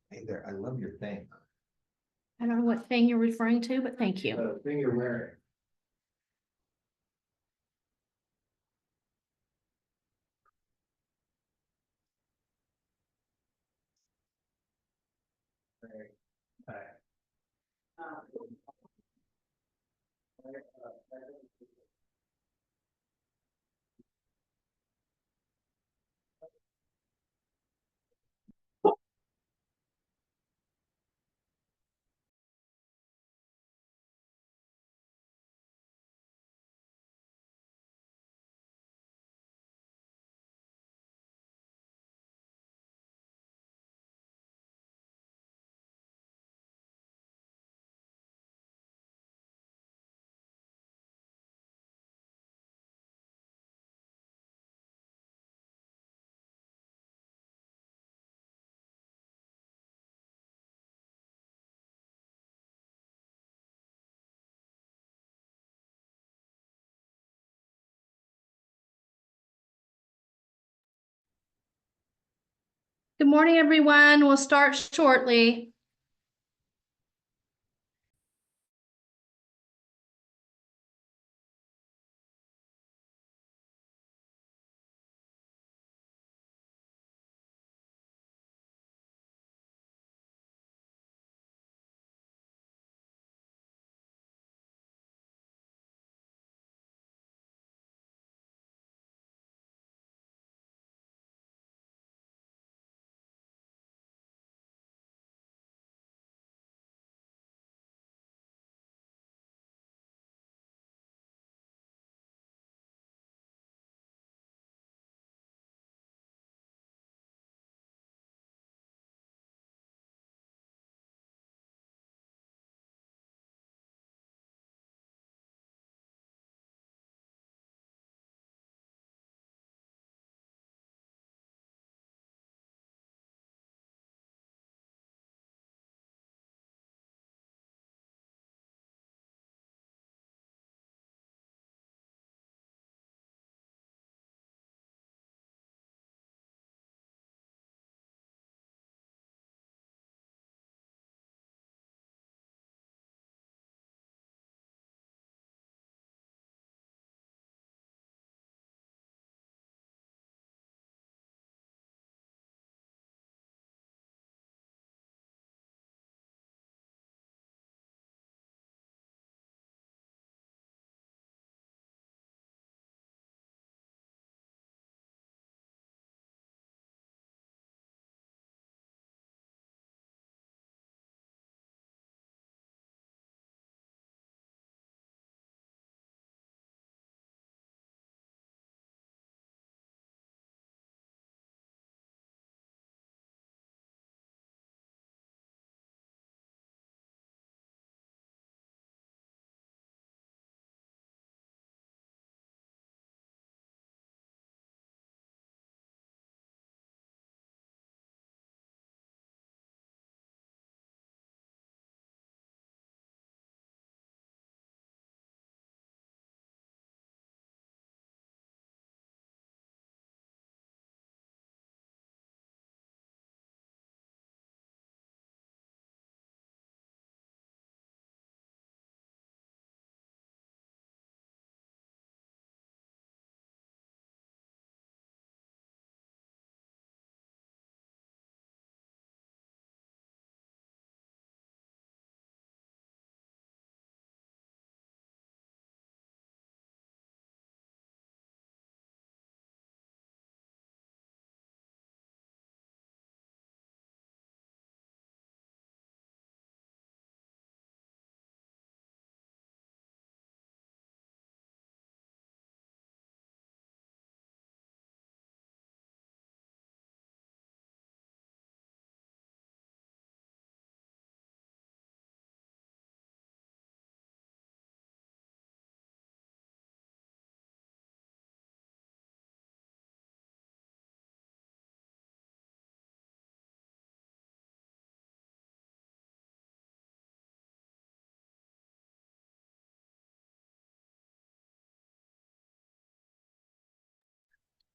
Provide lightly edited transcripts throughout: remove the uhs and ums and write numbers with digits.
Hey there, I love your thing. I don't know what thing you're referring to, but thank you. The thing you're wearing. Good morning, everyone. We'll start shortly.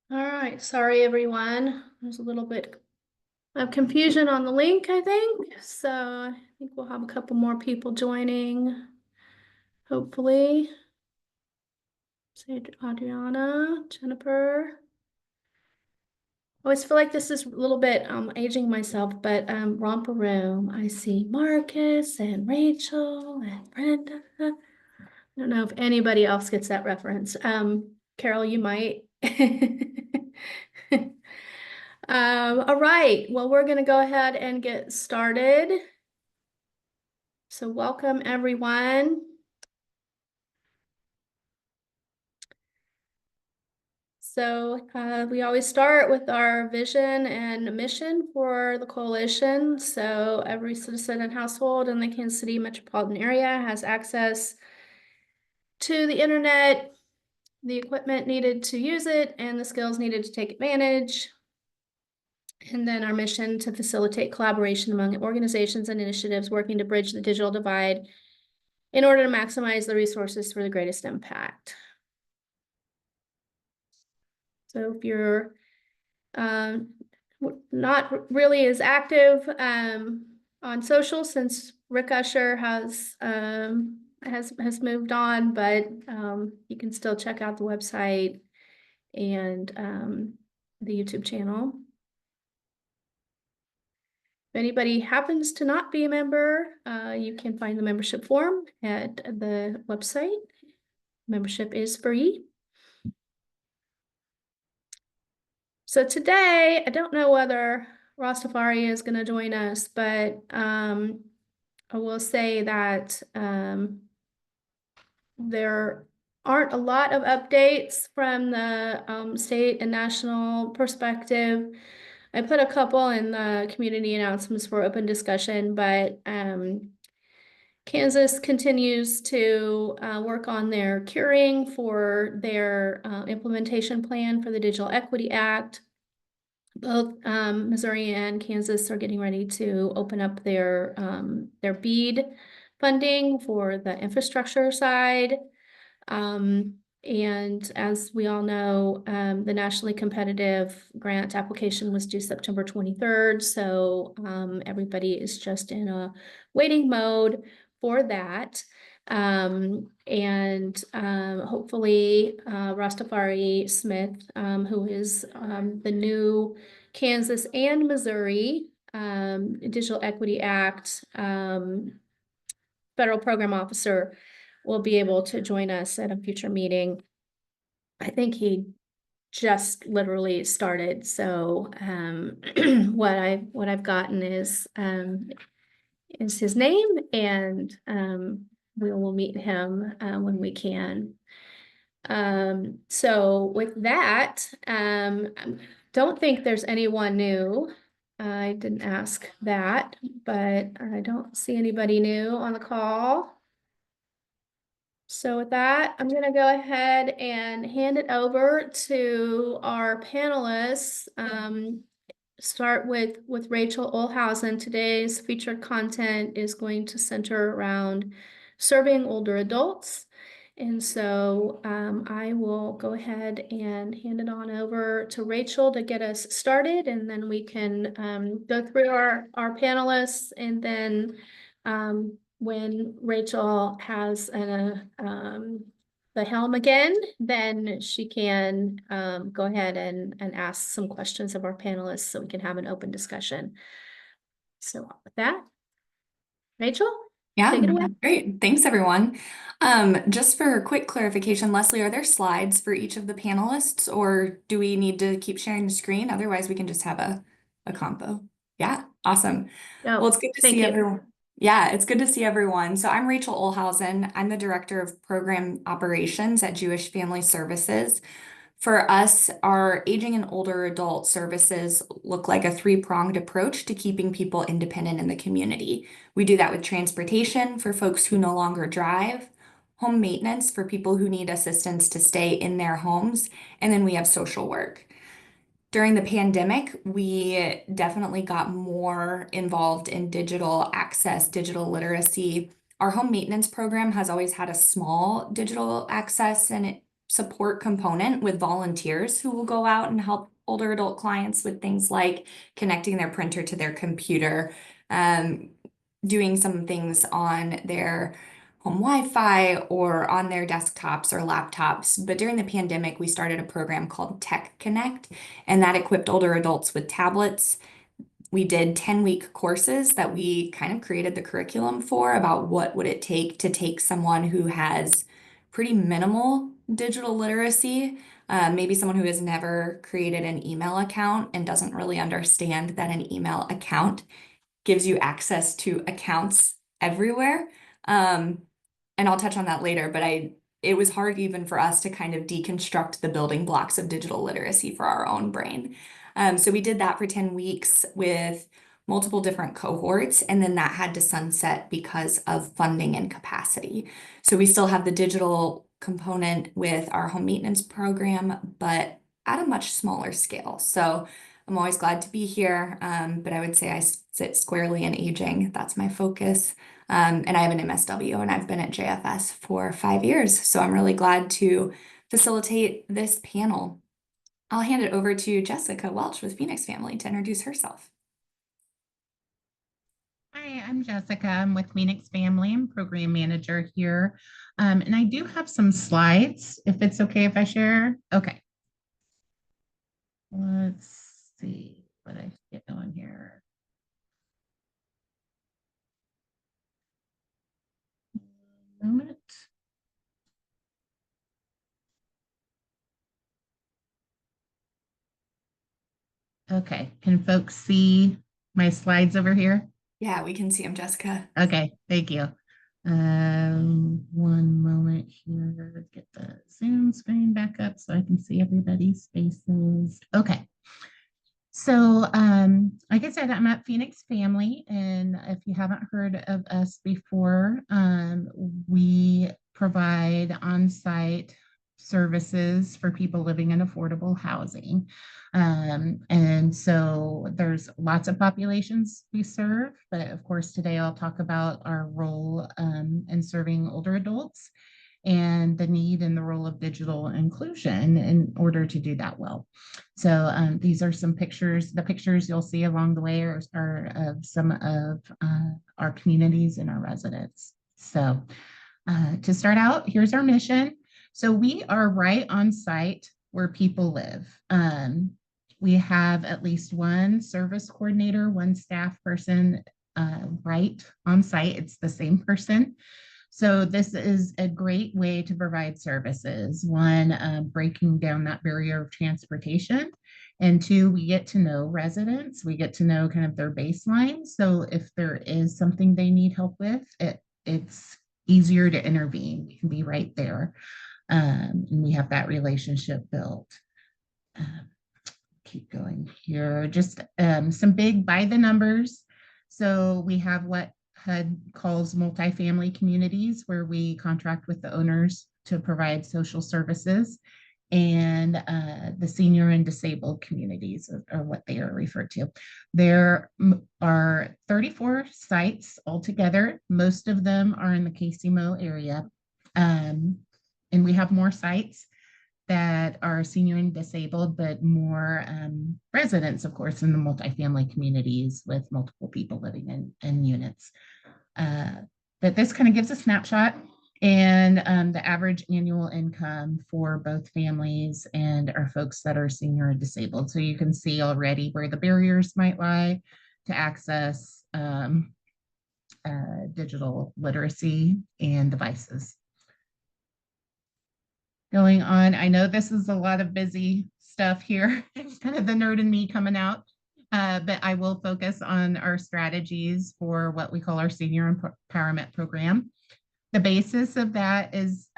All right, sorry, everyone. There's a little bit of confusion on the link, I think. So I think we'll have a couple more people joining, hopefully. Say Adriana, Jennifer. I always feel like this is a little bit aging myself, but Romper Room, I see Marcus and Rachel and Brenda. I don't know if anybody else gets that reference. Carol, you might. All right, well, we're gonna go ahead and get started. So welcome, everyone. So we always start with our vision and mission for the coalition. So every citizen and household in the Kansas City metropolitan area has access to the internet, the equipment needed to use it, and the skills needed to take advantage. And then our mission to facilitate collaboration among organizations and initiatives working to bridge the digital divide in order to maximize the resources for the greatest impact. So if you're not really as active on social, since Rick Usher has moved on, but you can still check out the website and the YouTube channel. If anybody happens to not be a member, you can find the membership form at the website. Membership is free. So today, I don't know whether Rastafari is going to join us, but I will say that there aren't a lot of updates from the state and national perspective. I put a couple in the community announcements for open discussion, but Kansas continues to work on their curing for their implementation plan for the Digital Equity Act. Both Missouri and Kansas are getting ready to open up their BEAD funding for the infrastructure side. And as we all know, the nationally competitive grant application was due September 23rd. So everybody is just in a waiting mode for that. Hopefully Rastafari Smith, who is the new Kansas and Missouri Digital Equity Act federal program officer, will be able to join us at a future meeting. I think he just literally started. So what I've gotten is his name, and we will meet him when we can. So with that, don't think there's anyone new. I didn't ask that, but I don't see anybody new on the call. So with that, I'm going to go ahead and hand it over to our panelists. Start with Rachel Olhausen. Today's featured content is going to center around serving older adults. And so I will go ahead and hand it on over to Rachel to get us started, and then we can go through our panelists, and then when Rachel has the helm again, then she can go ahead and ask some questions of our panelists so we can have an open discussion. So with that, Rachel? Yeah, take it away. great. Thanks, everyone. Just for a quick clarification, Leslie, are there slides for each of the panelists, or do we need to keep sharing the screen? Otherwise, we can just have a combo. Yeah, awesome. No, Well, it's good to thank see you. everyone. Yeah, it's good to see everyone. So I'm Rachel Olhausen. I'm the Director of Program Operations at Jewish Family Services. For us, our aging and older adult services look like a three-pronged approach to keeping people independent in the community. We do that with transportation for folks who no longer drive, home maintenance for people who need assistance to stay in their homes, and then we have social work. During the pandemic, we definitely got more involved in digital access, digital literacy. Our home maintenance program has always had a small digital access and support component with volunteers who will go out and help older adult clients with things like connecting their printer to their computer, um, doing some things on their home Wi-Fi or on their desktops or laptops. But during the pandemic, we started a program called Tech Connect, and that equipped older adults with tablets. We did 10-week courses that we kind of created the curriculum for about what would it take to take someone who has pretty minimal digital literacy, maybe someone who has never created an email account and doesn't really understand that an email account gives you access to accounts everywhere. And I'll touch on that later, but it was hard even for us to kind of deconstruct the building blocks of digital literacy for our own brain. So we did that for 10 weeks with multiple different cohorts, and then that had to sunset because of funding and capacity. So we still have the digital component with our home maintenance program, but at a much smaller scale. So I'm always glad to be here, but I would say I sit squarely in aging. That's my focus. And I have an MSW, and I've been at JFS for 5 years. So I'm really glad to facilitate this panel. I'll hand it over to Jessica Welch with Phoenix Family to introduce herself. Hi, I'm Jessica. I'm with Phoenix Family. I'm program manager here. And I do have some slides, if it's okay if I share. Okay. Let's see what I get on here. Moment. Okay, can folks see my slides over here? Yeah, we can see him, Jessica. Okay, thank you. One moment here, let's get the Zoom screen back up so I can see everybody's faces. Okay. So, like I said, I'm at Phoenix Family, and if you haven't heard of us before, we provide on-site services for people living in affordable housing. And so there's lots of populations we serve, but of course, today I'll talk about our role in serving older adults and the need and the role of digital inclusion in order to do that well. So these are some pictures. The pictures you'll see along the way are of some of our communities and our residents. So to start out, here's our mission. So we are right on site where people live. We have at least one service coordinator, one staff person right on site. It's the same person. So this is a great way to provide services. One, breaking down that barrier of transportation. And two, we get to know residents. We get to know kind of their baseline. So if there is something they need help with, it's easier to intervene. We can be right there. And we have that relationship built. Keep going here. Just some big by the numbers. So we have what HUD calls multifamily communities, where we contract with the owners to provide social services, and the senior and disabled communities are what they are referred to. There are 34 sites altogether. Most of them are in the KCMO area. And we have more sites that are senior and disabled, but more residents, of course, in the multifamily communities with multiple people living in units. But this kind of gives a snapshot, and the average annual income for both families and our folks that are senior and disabled. So you can see already where the barriers might lie to access digital literacy and devices. Going on, I know this is a lot of busy stuff here. It's kind of the nerd in me coming out, but I will focus on our strategies for what we call our senior empowerment program. The basis of that is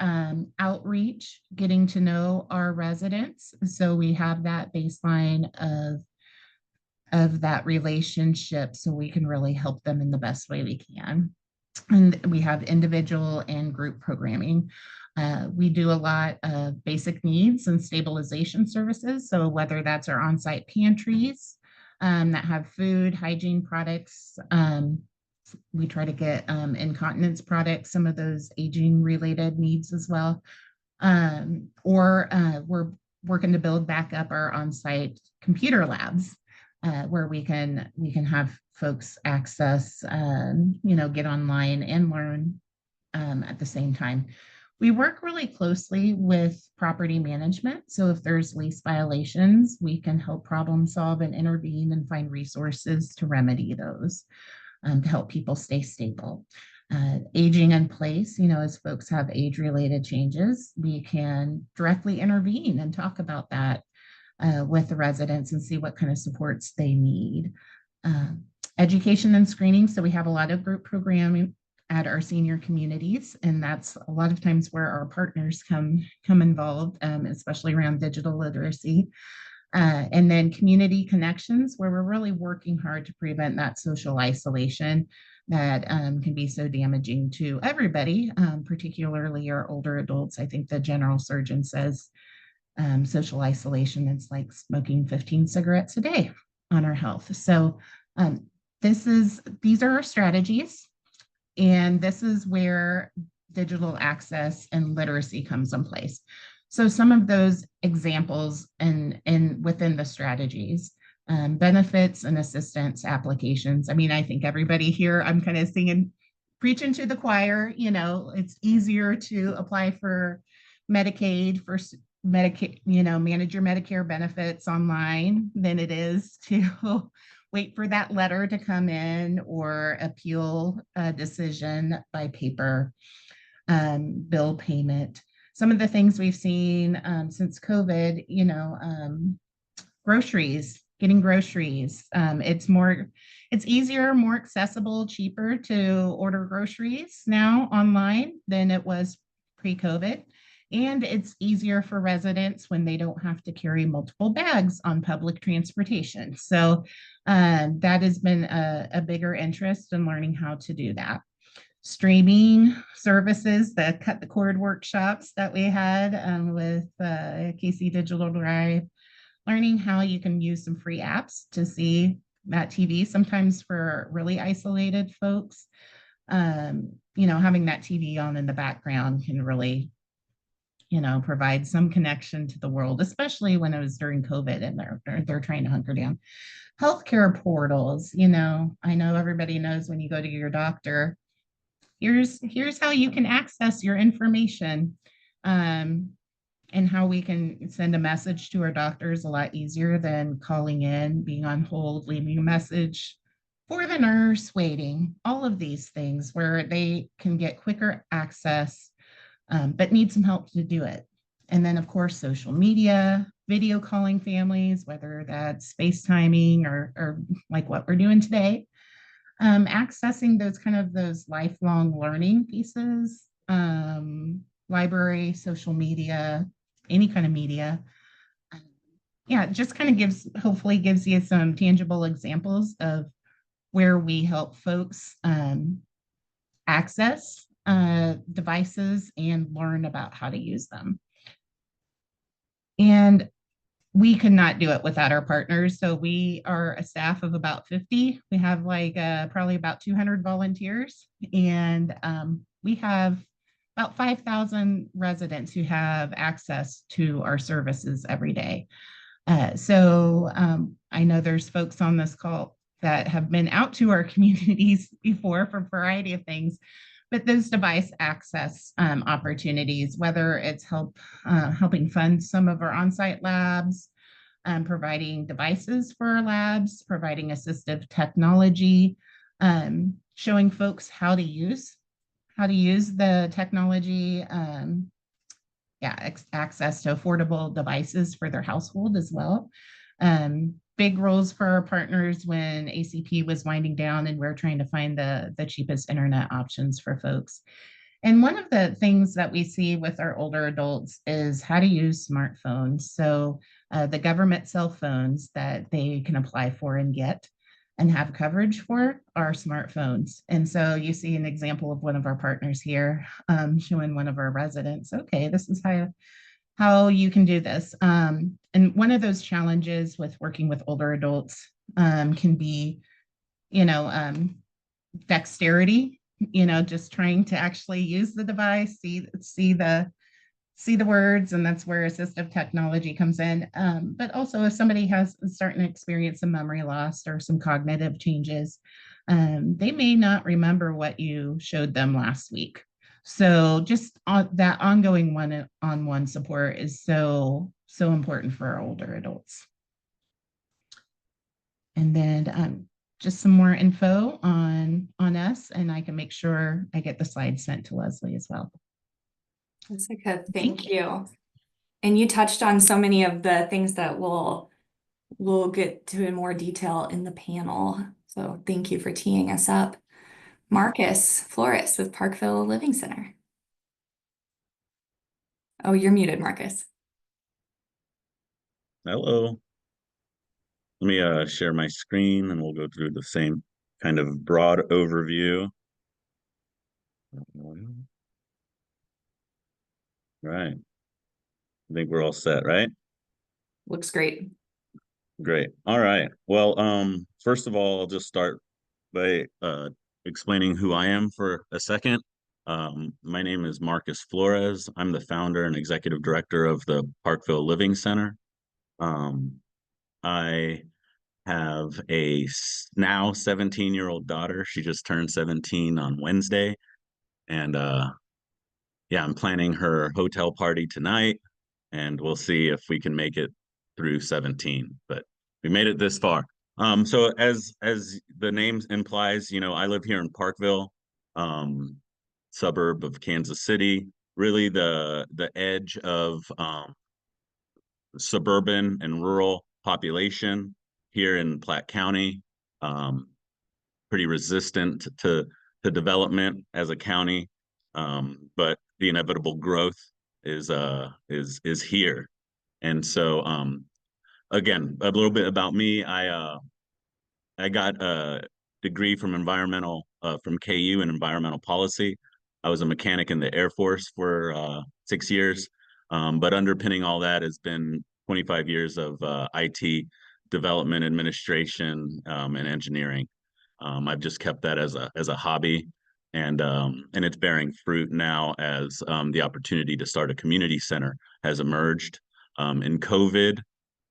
outreach, getting to know our residents. So we have that baseline of that relationship so we can really help them in the best way we can. And we have individual and group programming. We do a lot of basic needs and stabilization services. So whether that's our on-site pantries that have food, hygiene products, we try to get incontinence products, some of those aging related needs as well. Or we're working to build back up our on-site computer labs where we can have folks access, get online and learn at the same time. We work really closely with property management. So if there's lease violations, we can help problem solve and intervene and find resources to remedy those to help people stay stable. Aging in place, as folks have age-related changes, we can directly intervene and talk about that with the residents and see what kind of supports they need. Education and screening. So we have a lot of group programming at our senior communities, and that's a lot of times where our partners come involved, especially around digital literacy. And then community connections, where we're really working hard to prevent that social isolation that can be so damaging to everybody, particularly our older adults. I think the general surgeon says social isolation is like smoking 15 cigarettes a day on our health. So these are our strategies. And this is where digital access and literacy comes in place. So some of those examples and within the strategies, benefits and assistance applications. I mean, I think everybody here, I'm kind of singing, preaching to the choir, it's easier to apply for Medicaid, for Medicaid, manage your Medicare benefits online than it is to wait for that letter to come in or appeal a decision by paper, bill payment. Some of the things we've seen since COVID, groceries, getting groceries. It's easier, more accessible, cheaper to order groceries now online than it was pre-COVID. And it's easier for residents when they don't have to carry multiple bags on public transportation. So that has been a bigger interest in learning how to do that. Streaming services, the Cut the Cord workshops that we had with KC Digital Drive, learning how you can use some free apps to see that TV, sometimes for really isolated folks. Having that TV on in the background can really provide some connection to the world, especially when it was during COVID and they're trying to hunker down. Healthcare portals, I know everybody knows when you go to your doctor, here's how you can access your information, and how we can send a message to our doctors a lot easier than calling in, being on hold, leaving a message for the nurse, waiting, all of these things where they can get quicker access, but need some help to do it. And then, of course, social media, video calling families, whether that's FaceTiming or like what we're doing today, accessing those lifelong learning pieces, library, social media, any kind of media. Yeah, it just kind of hopefully gives you some tangible examples of where we help folks access devices and learn about how to use them. And we could not do it without our partners. So we are a staff of about 50. We have probably about 200 volunteers, and we have about 5,000 residents who have access to our services every day. So I know there's folks on this call that have been out to our communities before for a variety of things, but those device access opportunities, whether it's helping fund some of our on-site labs, providing devices for our labs, providing assistive technology, showing folks how to use the technology, access to affordable devices for their household as well. Big roles for our partners when ACP was winding down and we're trying to find the cheapest internet options for folks. And one of the things that we see with our older adults is how to use smartphones. So the government cell phones that they can apply for and get and have coverage for are smartphones. And so you see an example of one of our partners here showing one of our residents, okay, this is how you can do this. And one of those challenges with working with older adults can be, dexterity, just trying to actually use the device, see see the words, and that's where assistive technology comes in. But also if somebody has starting to experience some memory loss or some cognitive changes, they may not remember what you showed them last week. So just that ongoing one-on-one support is so important for our older adults. And then just some more info on us, and I can make sure I get the slides sent to Leslie as well. Jessica, thank you. And you touched on so many of the things that we'll get to in more detail in the panel. So thank you for teeing us up. Marcus Flores with Parkville Living Center. Oh, you're muted, Marcus. Hello. Let me share my screen and we'll go through the same kind of broad overview. Right. I think we're all set, right? Looks great. Great. All right. Well, first of all, I'll just start by explaining who I am for a second. My name is Marcus Flores. I'm the founder and executive director of the Parkville Living Center. I have a now 17-year-old daughter. She just turned 17 on Wednesday. And yeah, I'm planning her hotel party tonight, and we'll see if we can make it through 17, but we made it this far. So as the name implies, you know, I live here in Parkville, suburb of Kansas City, really the edge of suburban and rural population here in Platte County. Pretty resistant to development as a county, but the inevitable growth is here. And so again, a little bit about me. I got a degree from from KU in environmental policy. I was a mechanic in the Air Force for 6 years, but underpinning all that has been 25 years of IT development, administration, and engineering. I've just kept that as a hobby, and it's bearing fruit now as the opportunity to start a community center has emerged. In COVID,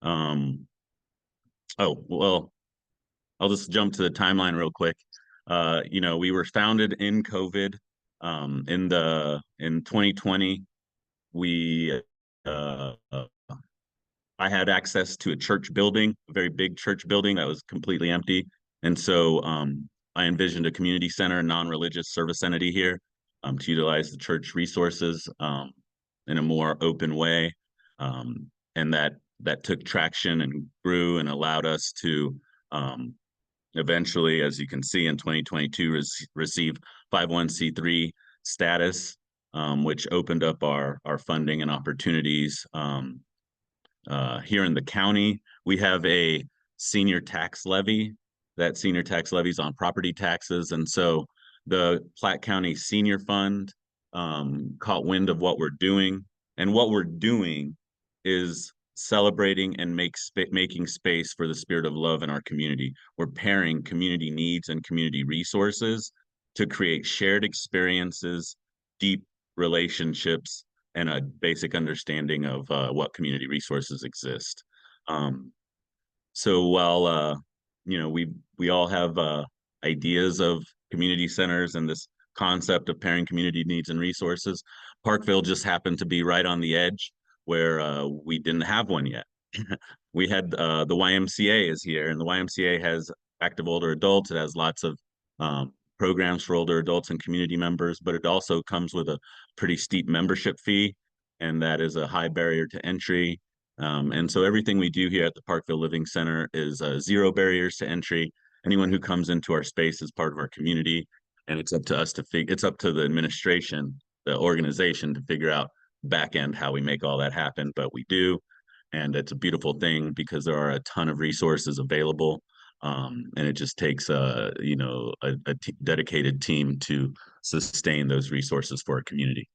oh well, I'll just jump to the timeline real quick. You know, we were founded in COVID. In 2020, we I had access to a church building, a very big church building that was completely empty. And so I envisioned a community center, a non-religious service entity here to utilize the church resources in a more open way. And that took traction and grew and allowed us to eventually, as you can see in 2022, receive 501c3 status, which opened up our funding and opportunities. Here in the county, we have a senior tax levy. That senior tax levy is on property taxes. And so the Platte County Senior Fund caught wind of what we're doing. And what we're doing is celebrating and making space for the spirit of love in our community. We're pairing community needs and community resources to create shared experiences, deep relationships, and a basic understanding of what community resources exist. So while you know, we all have ideas of community centers and this concept of pairing community needs and resources, Parkville just happened to be right on the edge where we didn't have one yet. We had the YMCA is here, and the YMCA has active older adults. It has lots of programs for older adults and community members, but it also comes with a pretty steep membership fee, and that is a high barrier to entry. And so everything we do here at the Parkville Living Center is zero barriers to entry. Anyone who comes into our space is part of our community, and it's up to us it's up to the administration, the organization, to figure out back end how we make all that happen, but we do. And it's a beautiful thing because there are a ton of resources available. And it just takes you know, a dedicated team to sustain those resources for our community.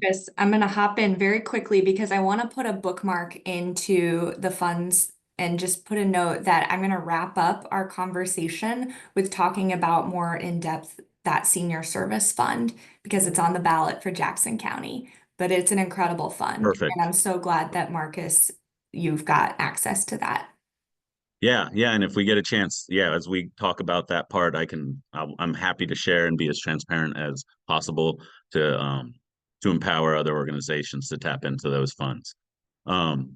Chris, I'm going to hop in very quickly because I want to put a bookmark into the funds and just put a note that I'm going to wrap up our conversation with talking about more in depth that senior service fund because it's on the ballot for Jackson County. but it's an incredible fund. Perfect. And I'm so glad that Marcus, you've got access to that. Yeah, yeah, and if we get a chance, yeah, as we talk about that part, I'm happy to share and be as transparent as possible to empower other organizations to tap into those funds. And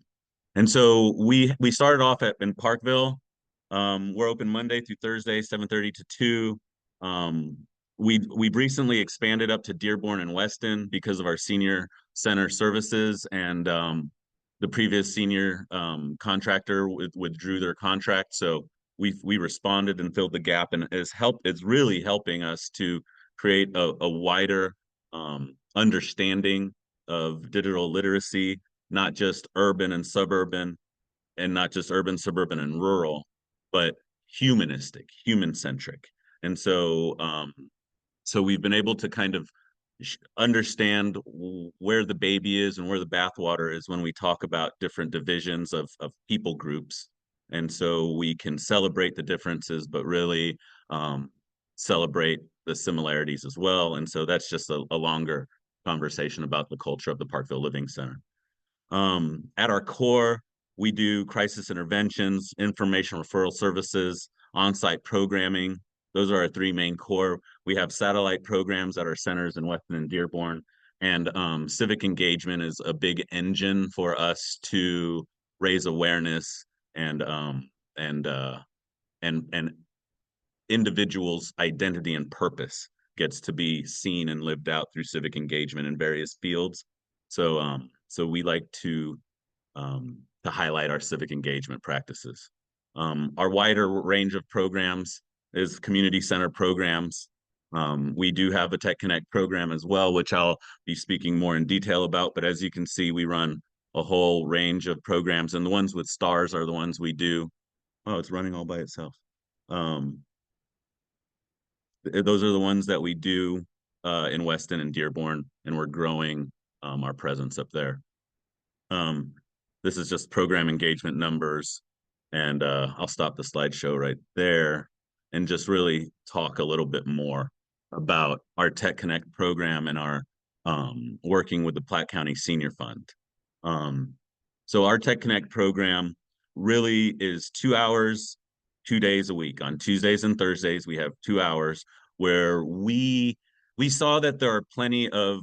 so we started off in Parkville. We're open Monday through Thursday, 7:30 to 2. We've recently expanded up to Dearborn and Weston because of our senior center services, and the previous senior contractor withdrew their contract. So we responded and filled the gap, and it's really helping us to create a wider understanding of digital literacy, not just urban and suburban, and not just urban, suburban, and rural, but humanistic, human-centric. And so we've been able to kind of understand where the baby is and where the bathwater is when we talk about different divisions of people groups. And so we can celebrate the differences, but really celebrate the similarities as well. And so that's just a longer conversation about the culture of the Parkville Living Center. At our core, we do crisis interventions, information referral services, on-site programming. Those are our three main core. We have satellite programs at our centers in Weston and Dearborn, and civic engagement is a big engine for us to raise awareness and individuals' identity and purpose gets to be seen and lived out through civic engagement in various fields. So we like to highlight our civic engagement practices. Our wider range of programs is community center programs. We do have a Tech Connect program as well, which I'll be speaking more in detail about. But as you can see, we run a whole range of programs, and the ones with stars are the ones we do. Oh, it's running all by itself. Those are the ones that we do in Weston and Dearborn, and we're growing our presence up there. This is just program engagement numbers, and I'll stop the slideshow right there and just really talk a little bit more about our Tech Connect program and our working with the Platte County Senior Fund. So our Tech Connect program really is 2 hours, 2 days a week. On Tuesdays and Thursdays, we have 2 hours where we saw that there are plenty of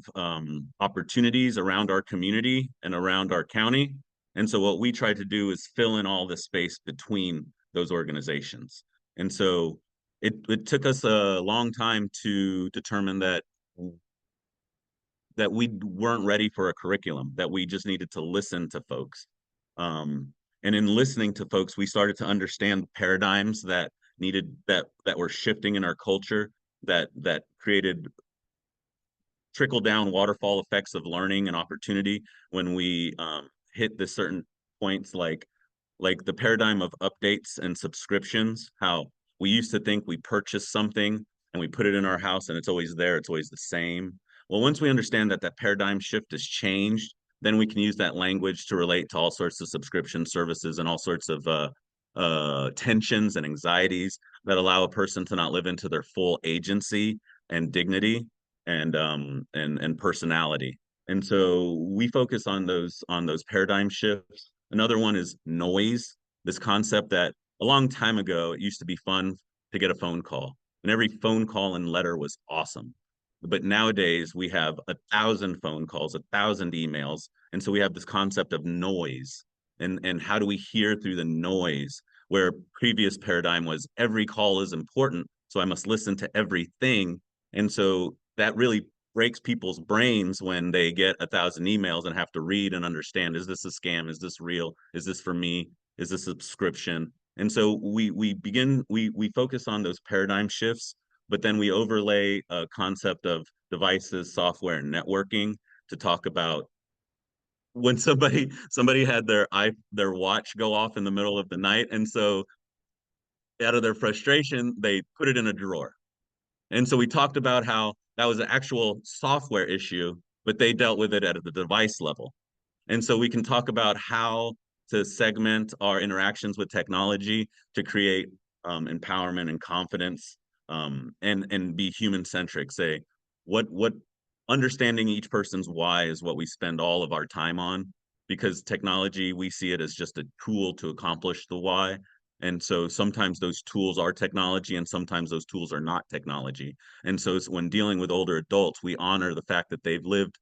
opportunities around our community and around our county. And so what we tried to do is fill in all the space between those organizations. And so it took us a long time to determine that we weren't ready for a curriculum, that we just needed to listen to folks. And in listening to folks, we started to understand paradigms that were shifting in our culture, that created trickle down waterfall effects of learning and opportunity when we hit the certain points, like the paradigm of updates and subscriptions. How we used to think we purchased something and we put it in our house and it's always there, it's always the same. Well, once we understand that paradigm shift has changed, then we can use that language to relate to all sorts of subscription services and all sorts of tensions and anxieties that allow a person to not live into their full agency and dignity and personality. And so we focus on those paradigm shifts. Another one is noise. This concept that a long time ago, it used to be fun to get a phone call, and every phone call and letter was awesome. But nowadays we have 1,000 phone calls, 1,000 emails. And so we have this concept of noise, and how do we hear through the noise, where previous paradigm was every call is important, so I must listen to everything. And so that really breaks people's brains when they get 1,000 emails and have to read and understand, is this a scam? Is this real? Is this for me? Is this a subscription? And so we focus on those paradigm shifts, but then we overlay a concept of devices, software, and networking to talk about when somebody had their watch go off in the middle of the night. And so out of their frustration, they put it in a drawer. And so we talked about how that was an actual software issue, but they dealt with it at the device level. And so we can talk about how to segment our interactions with technology to create empowerment and confidence, and be human-centric. Say, what understanding each person's why is what we spend all of our time on, because technology, we see it as just a tool to accomplish the why. And so sometimes those tools are technology and sometimes those tools are not technology. And so when dealing with older adults, we honor the fact that they've lived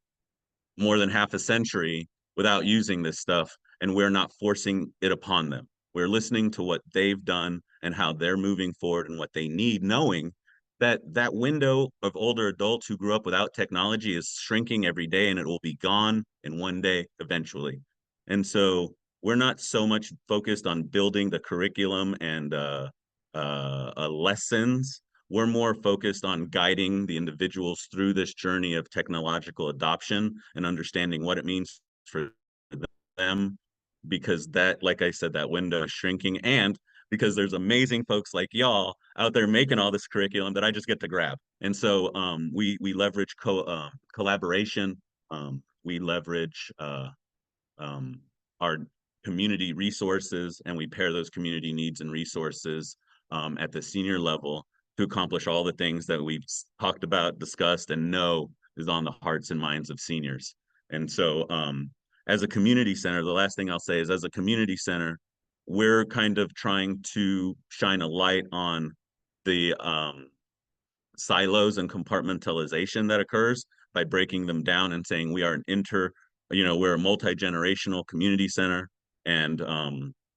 more than half a century without using this stuff, and we're not forcing it upon them. We're listening to what they've done and how they're moving forward and what they need, knowing that that window of older adults who grew up without technology is shrinking every day, and it will be gone in one day eventually. And so we're not so much focused on building the curriculum and lessons. We're more focused on guiding the individuals through this journey of technological adoption and understanding what it means for them, because that, like I said, that window is shrinking, and because there's amazing folks like y'all out there making all this curriculum that I just get to grab. And so we leverage collaboration. We leverage our community resources, and we pair those community needs and resources at the senior level to accomplish all the things that we've talked about, discussed, and know is on the hearts and minds of seniors. And so as a community center, the last thing I'll say is, as a community center, we're kind of trying to shine a light on the silos and compartmentalization that occurs by breaking them down and saying we are we're a multi-generational community center, and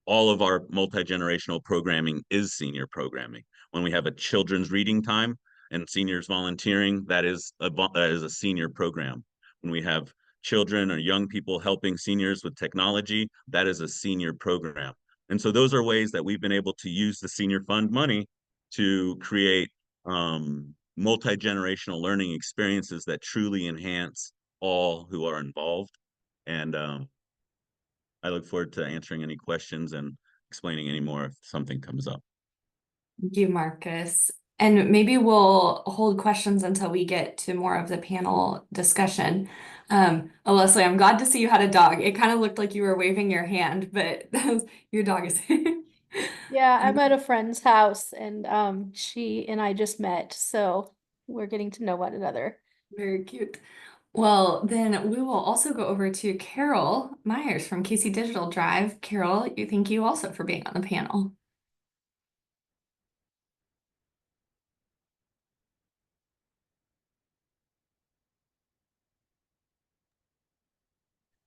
all of our multi-generational programming is senior programming. When we have a children's reading time and seniors volunteering, that is a senior program. When we have children or young people helping seniors with technology, that is a senior program. And so those are ways that we've been able to use the senior fund money to create multi-generational learning experiences that truly enhance all who are involved. And I look forward to answering any questions and explaining any more if something comes up. Thank you, Marcus. And maybe we'll hold questions until we get to more of the panel discussion. Leslie, I'm glad to see you had a dog. It kind of looked like you were waving your hand, but your dog is. Yeah, I'm at a friend's house and she and I just met, so we're getting to know one another. Very cute. Well, then we will also go over to Carol Myers from Casey Digital Drive. Carol, thank you also for being on the panel.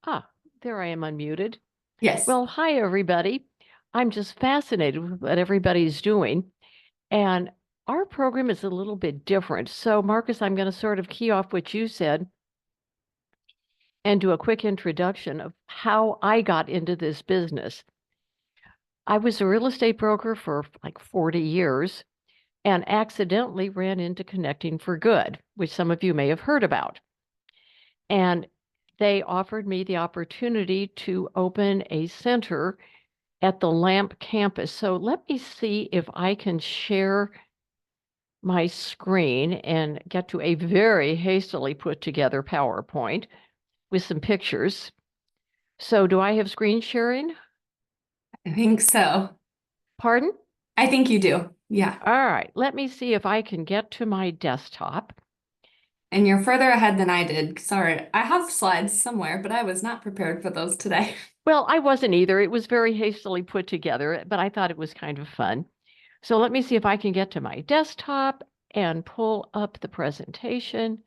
Ah, there I am unmuted. Yes. Well, hi, everybody. I'm just fascinated with what everybody's doing. And our program is a little bit different. So, Marcus, I'm going to sort of key off what you said and do a quick introduction of how I got into this business. I was a real estate broker for like 40 years and accidentally ran into Connecting for Good, which some of you may have heard about. And they offered me the opportunity to open a center at the LAMP campus. So let me see if I can share my screen and get to a very hastily put together PowerPoint with some pictures. So do I have screen sharing? I think so. Pardon? I think you do. Yeah. All right, let me see if I can get to my desktop. And you're further ahead than I did. Sorry, I have slides somewhere, but I was not prepared for those today. Well, I wasn't either. It was very hastily put together, but I thought it was kind of fun. So let me see if I can get to my desktop and pull up the presentation.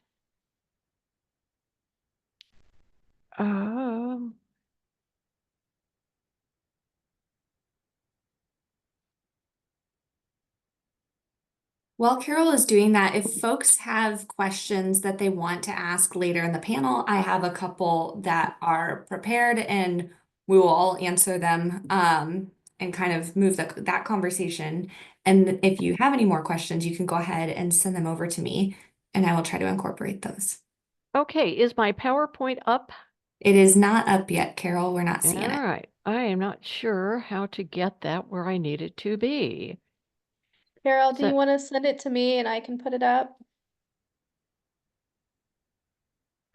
While Carol is doing that, if folks have questions that they want to ask later in the panel, I have a couple that are prepared and we will all answer them and kind of move that conversation. And if you have any more questions, you can go ahead and send them over to me and I will try to incorporate those. Okay, is my PowerPoint up? It is not up yet, Carol. We're not seeing it. All right, I am not sure how to get that where I need it to be. Carol, do So- you want to send it to me and I can put it up?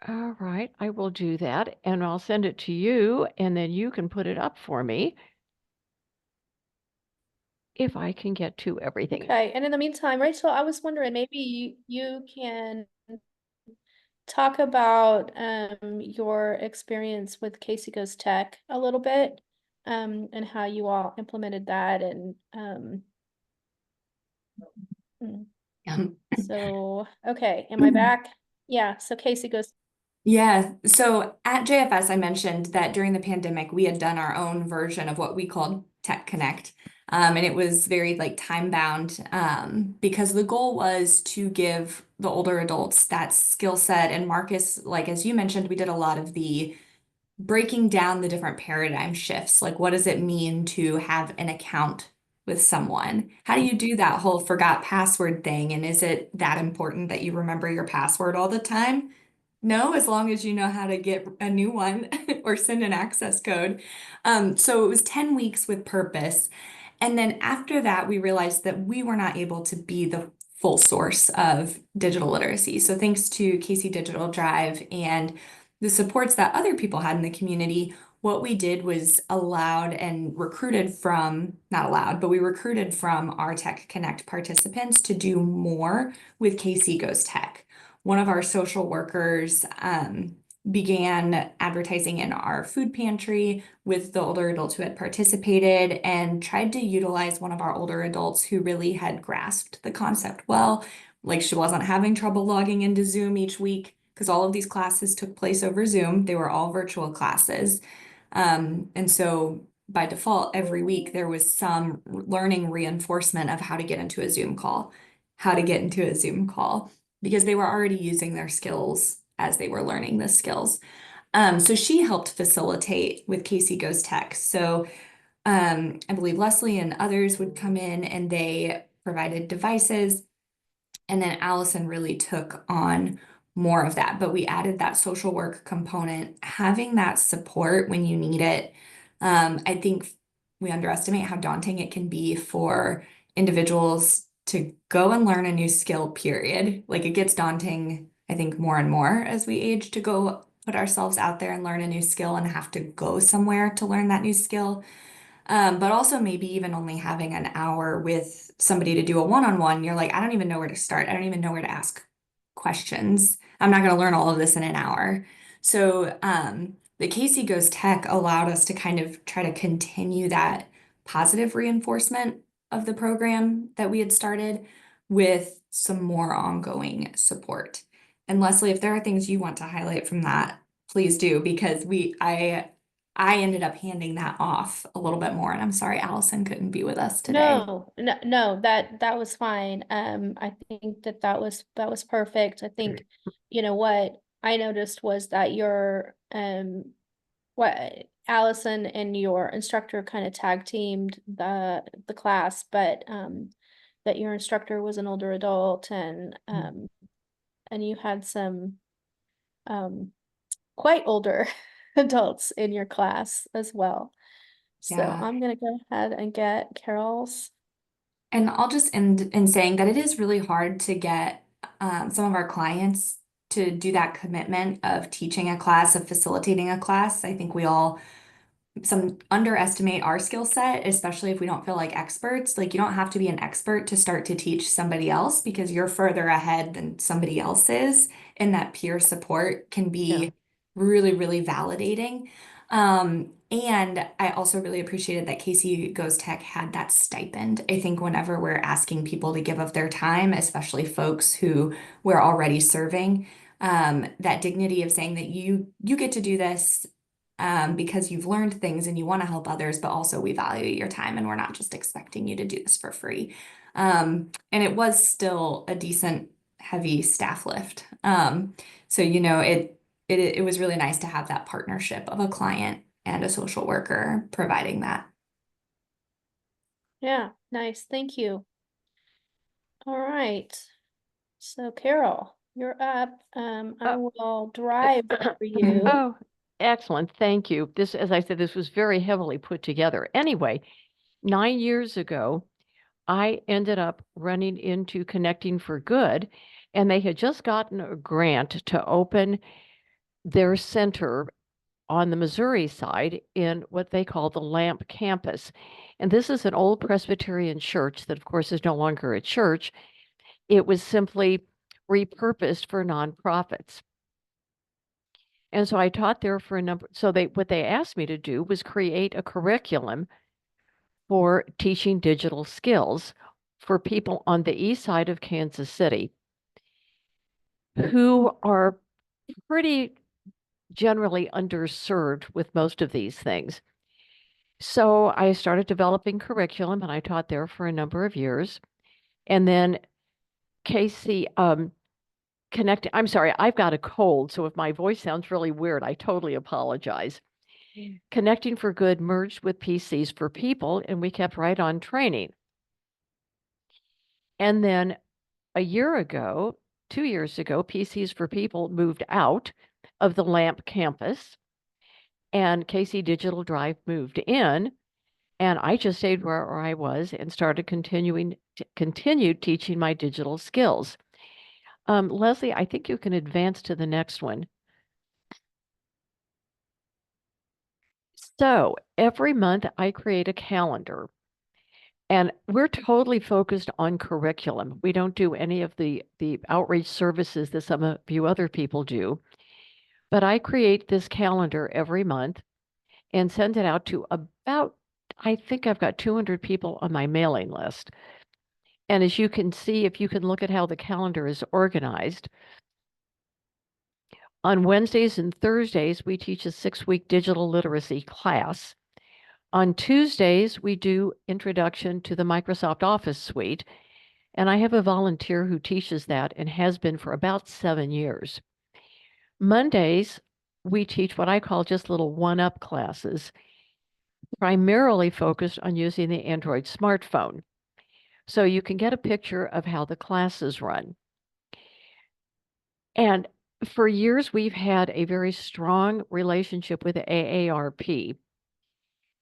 All right, I will do that and I'll send it to you and then you can put it up for me if I can get to everything. Okay, and in the meantime, Rachel, I was wondering maybe you can talk about your experience with Casey Goes Tech a little bit, and how you all implemented that and Yeah. so okay, am I back? Yeah, so Casey Goes. Yeah, so at JFS, I mentioned that during the pandemic, we had done our own version of what we called Tech Connect. And it was very like time bound because the goal was to give the older adults that skill set. And Marcus, like as you mentioned, we did a lot of the breaking down the different paradigm shifts. Like, what does it mean to have an account with someone? How do you do that whole forgot password thing? And is it that important that you remember your password all the time? No, as long as you know how to get a new one or send an access code. So it was 10 weeks with purpose. And then after that, we realized that we were not able to be the full source of digital literacy. So thanks to Casey Digital Drive and the supports that other people had in the community, what we did was allowed and recruited from, not allowed, but we recruited from our Tech Connect participants to do more with Casey Goes Tech. One of our social workers began advertising in our food pantry with the older adults who had participated and tried to utilize one of our older adults who really had grasped the concept well. Like she wasn't having trouble logging into Zoom each week because all of these classes took place over Zoom. They were all virtual classes. And so by default, every week there was some learning reinforcement of how to get into a Zoom call, because they were already using their skills as they were learning the skills. So she helped facilitate with Casey Goes Tech. So I believe Leslie and others would come in and they provided devices. And then Allison really took on more of that. But we added that social work component, having that support when you need it. I think we underestimate how daunting it can be for individuals to go and learn a new skill, period. Like it gets daunting, I think, more and more as we age to go put ourselves out there and learn a new skill and have to go somewhere to learn that new skill. But also maybe even only having an hour with somebody to do a one-on-one, you're like, I don't even know where to start. I don't even know where to ask questions. I'm not going to learn all of this in an hour. So the Casey Goes Tech allowed us to kind of try to continue that positive reinforcement of the program that we had started with some more ongoing support. And Leslie, if there are things you want to highlight from that, please do, because I ended up handing that off a little bit more, and I'm sorry Allison couldn't be with us today. No, that was fine. I think that was perfect. I think, you know, what I noticed was that your what Allison and your instructor kind of tag teamed the class, but that your instructor was an older adult and you had some quite older adults in your class as well. So Yeah. I'm gonna go ahead and get Carol's. And I'll just end in saying that it is really hard to get some of our clients to do that commitment of teaching a class, of facilitating a class. I think we all some underestimate our skill set, especially if we don't feel like experts. Like you don't have to be an expert to start to teach somebody else because you're further ahead than somebody else is. And that peer support can be really, really validating. And I also really appreciated that Casey Goes Tech had that stipend. I think whenever we're asking people to give of their time, especially folks who we're already serving, that dignity of saying that you get to do this because you've learned things and you want to help others, but also we value your time and we're not just expecting you to do this for free. And it was still a decent, heavy staff lift. So, you know, it was really nice to have that partnership of a client and a social worker providing that. Yeah, nice. Thank you. All right. So Carol, you're up. I will drive for you. Oh, excellent. Thank you. This, as I said, this was very heavily put together. Anyway, 9 years ago, I ended up running into Connecting for Good, and they had just gotten a grant to open their center on the Missouri side in what they call the Lamp Campus. And this is an old Presbyterian church that, of course, is no longer a church. It was simply repurposed for nonprofits. And so I taught there for a number, what they asked me to do was create a curriculum for teaching digital skills for people on the east side of Kansas City who are pretty generally underserved with most of these things. So I started developing curriculum and I taught there for a number of years. And then Casey, I'm sorry, I've got a cold. So if my voice sounds really weird, I totally apologize. Connecting for Good merged with PCs for People, and we kept right on training. And then a year ago, 2 years ago, PCs for People moved out of the LAMP campus, and KC Digital Drive moved in, and I just stayed where I was and started continued teaching my digital skills. Leslie, I think you can advance to the next one. So every month I create a calendar, and we're totally focused on curriculum. We don't do any of the outreach services that some of you other people do. But I create this calendar every month and send it out to about, I think I've got 200 people on my mailing list. And as you can see, if you can look at how the calendar is organized, on Wednesdays and Thursdays, we teach a 6-week digital literacy class. On Tuesdays, we do Introduction to the Microsoft Office Suite, and I have a volunteer who teaches that and has been for about 7 years. Mondays, we teach what I call just little one-up classes, primarily focused on using the Android smartphone. So you can get a picture of how the classes run. And for years, we've had a very strong relationship with AARP.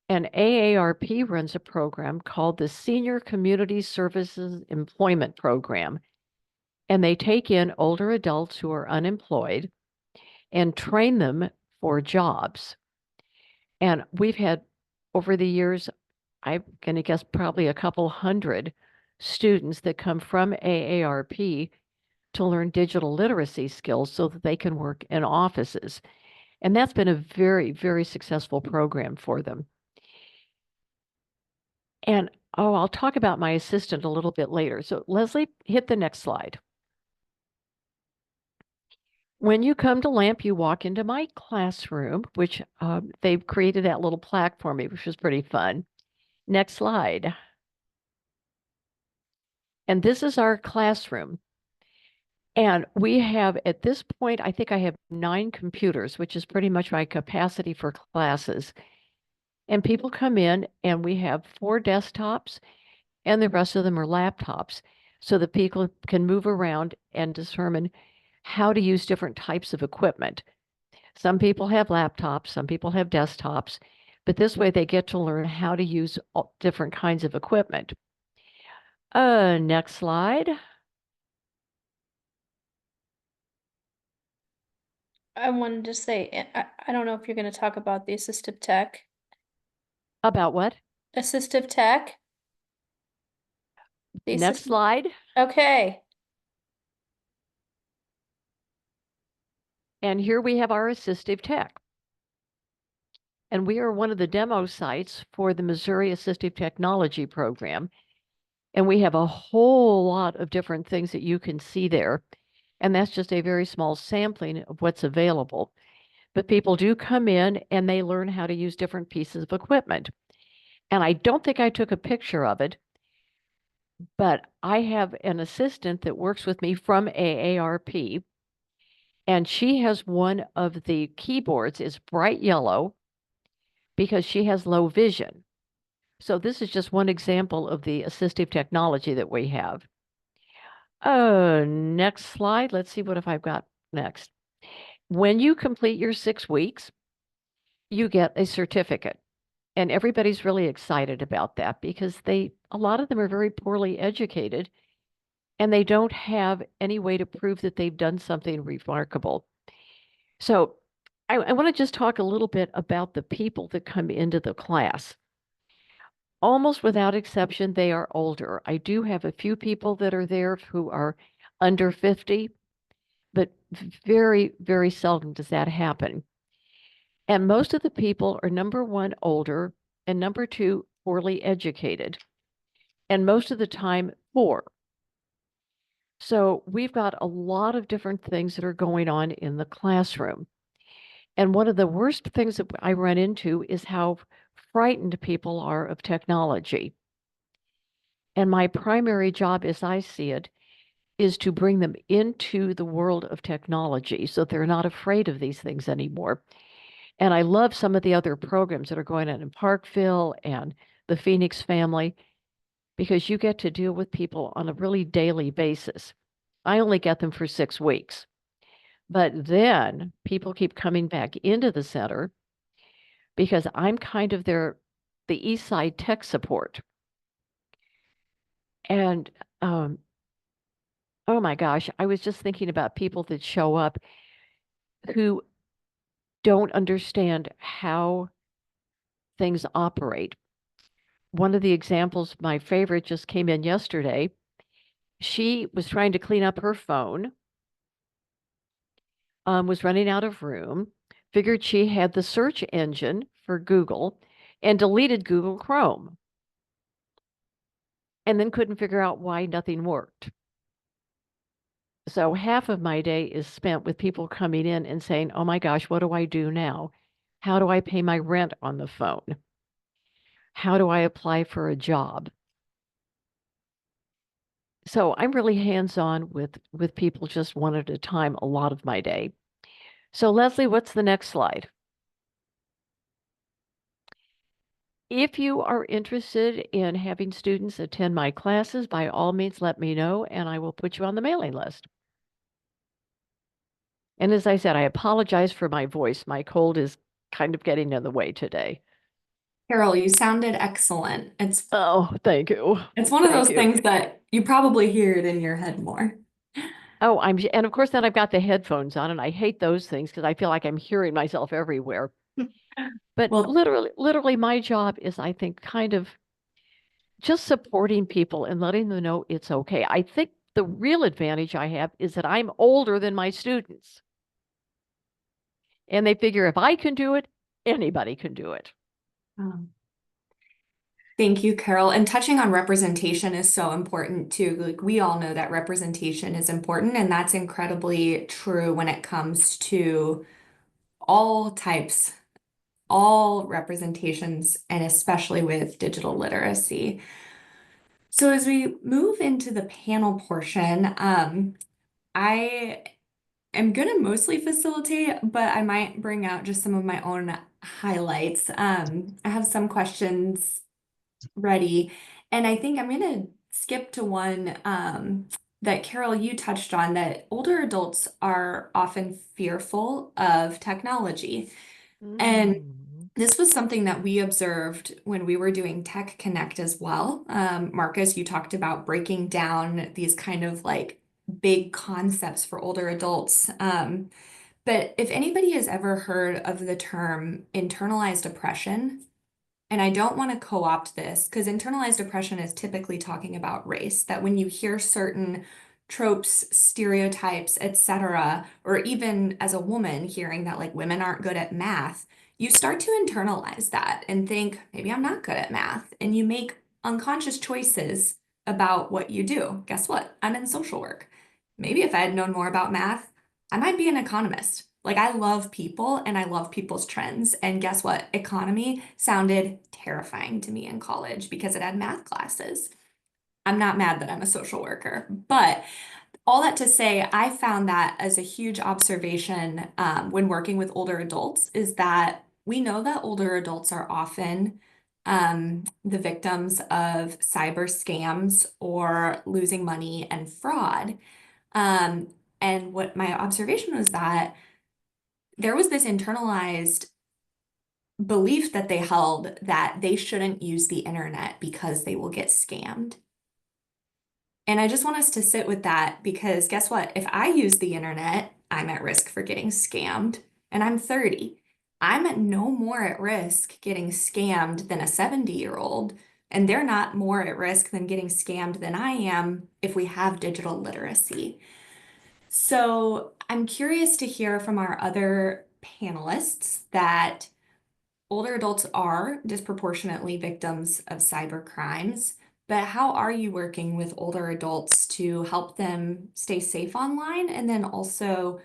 And AARP runs a program called the Senior Community Services Employment Program. And they take in older adults who are unemployed and train them for jobs. And we've had, over the years, I'm going to guess probably a couple hundred students that come from AARP to learn digital literacy skills so that they can work in offices. And that's been a very, very successful program for them. And I'll talk about my assistant a little bit later. So Leslie, hit the next slide. When you come to LAMP, you walk into my classroom, which they've created that little plaque for me, which was pretty fun. Next slide. And this is our classroom. And we have, at this point, I think I have 9 computers, which is pretty much my capacity for classes. And people come in and we have 4 desktops and the rest of them are laptops so that people can move around and determine how to use different types of equipment. Some people have laptops, some people have desktops, but this way they get to learn how to use all different kinds of equipment. Next slide. I wanted to say, I don't know if you're going to talk about the assistive tech. About what? Assistive tech. The Next slide. Okay. And here we have our assistive tech. And we are one of the demo sites for the Missouri Assistive Technology Program. And we have a whole lot of different things that you can see there. And that's just a very small sampling of what's available. But people do come in and they learn how to use different pieces of equipment. And I don't think I took a picture of it, but I have an assistant that works with me from AARP. And she has one of the keyboards is bright yellow because she has low vision. So this is just one example of the assistive technology that we have. Next slide. Let's see what if I've got next. When you complete your 6 weeks, you get a certificate. And everybody's really excited about that because a lot of them are very poorly educated and they don't have any way to prove that they've done something remarkable. So I want to just talk a little bit about the people that come into the class. Almost without exception, they are older. I do have a few people that are there who are under 50, but very, very seldom does that happen. And most of the people are, number one, older, and number two, poorly educated, and most of the time poor. So we've got a lot of different things that are going on in the classroom. And one of the worst things that I run into is how frightened people are of technology. And my primary job, as I see it, is to bring them into the world of technology so they're not afraid of these things anymore. And I love some of the other programs that are going on in Parkville and the Phoenix family, because you get to deal with people on a really daily basis. I only get them for 6 weeks, but then people keep coming back into the center because I'm kind of the East Side tech support. And oh my gosh, I was just thinking about people that show up who don't understand how things operate. One of the examples, my favorite, just came in yesterday. She was trying to clean up her phone, was running out of room, figured she had the search engine for Google, and deleted Google Chrome, and then couldn't figure out why nothing worked. So half of my day is spent with people coming in and saying, oh my gosh, what do I do now? How do I pay my rent on the phone? How do I apply for a job? So I'm really hands-on with people just one at a time a lot of my day. So Leslie, what's the next slide? If you are interested in having students attend my classes, by all means, let me know and I will put you on the mailing list. And as I said, I apologize for my voice. My cold is kind of getting in the way today. Carol, you sounded excellent. Oh, thank you. It's one of Thank those you. things that you probably hear it in your head more. Oh, and of course then I've got the headphones on and I hate those things because I feel like I'm hearing myself everywhere. But Well, literally my job is, I think, kind of just supporting people and letting them know it's okay. I think the real advantage I have is that I'm older than my students. And they figure if I can do it, anybody can do it. thank you, Carol. And touching on representation is so important too. Like, we all know that representation is important, and that's incredibly true when it comes to all types, all representations, and especially with digital literacy. So as we move into the panel portion, I am going to mostly facilitate, but I might bring out just some of my own highlights. I have some questions ready, and I think I'm going to skip to one that Carol, you touched on, that older adults are often fearful of technology. And this was something that we observed when we were doing Tech Connect as well. Marcus, you talked about breaking down these kind of like big concepts for older adults. But if anybody has ever heard of the term internalized oppression, and I don't want to co-opt this because internalized oppression is typically talking about race, that when you hear certain tropes, stereotypes, etc., or even as a woman hearing that like women aren't good at math, you start to internalize that and think, maybe I'm not good at math. And you make unconscious choices about what you do. Guess what? I'm in social work. Maybe if I had known more about math, I might be an economist. Like, I love people and I love people's trends. And guess what? Economy sounded terrifying to me in college because it had math classes. I'm not mad that I'm a social worker, but all that to say, I found that as a huge observation when working with older adults, is that we know that older adults are often the victims of cyber scams or losing money and fraud. And what my observation was that there was this internalized belief that they held that they shouldn't use the internet because they will get scammed. And I just want us to sit with that, because guess what? If I use the internet, I'm at risk for getting scammed, and I'm 30. I'm at no more at risk getting scammed than a 70-year-old, and they're not more at risk than getting scammed than I am if we have digital literacy. So I'm curious to hear from our other panelists that older adults are disproportionately victims of cyber crimes, but how are you working with older adults to help them stay safe online? And then also,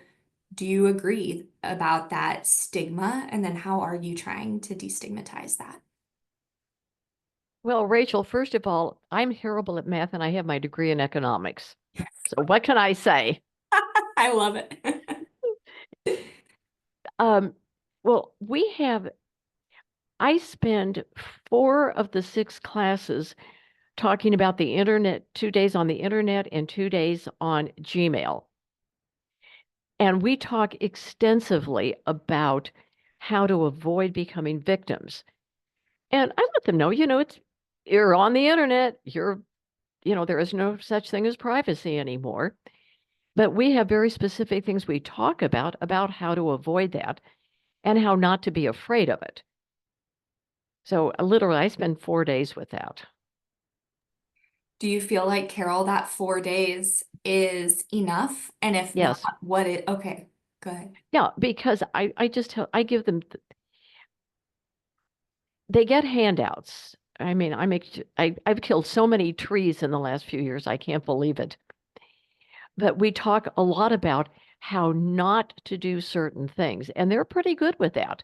do you agree about that stigma? And then how are you trying to destigmatize that? Well, Rachel, first of all, I'm terrible at math and I have my degree in economics. So what can I say? I love it. Well, I spend 4 of the 6 classes talking about the internet, 2 days on the internet and 2 days on Gmail. And we talk extensively about how to avoid becoming victims. And I let them know, you're on the internet, there is no such thing as privacy anymore. But we have very specific things we talk about how to avoid that and how not to be afraid of it. So literally, I spend 4 days with that. Do you feel like, Carol, that 4 days is enough? And if not, Yes. okay, good. Yeah, because I give them, they get handouts. I mean, I've killed so many trees in the last few years, I can't believe it. But we talk a lot about how not to do certain things, and they're pretty good with that.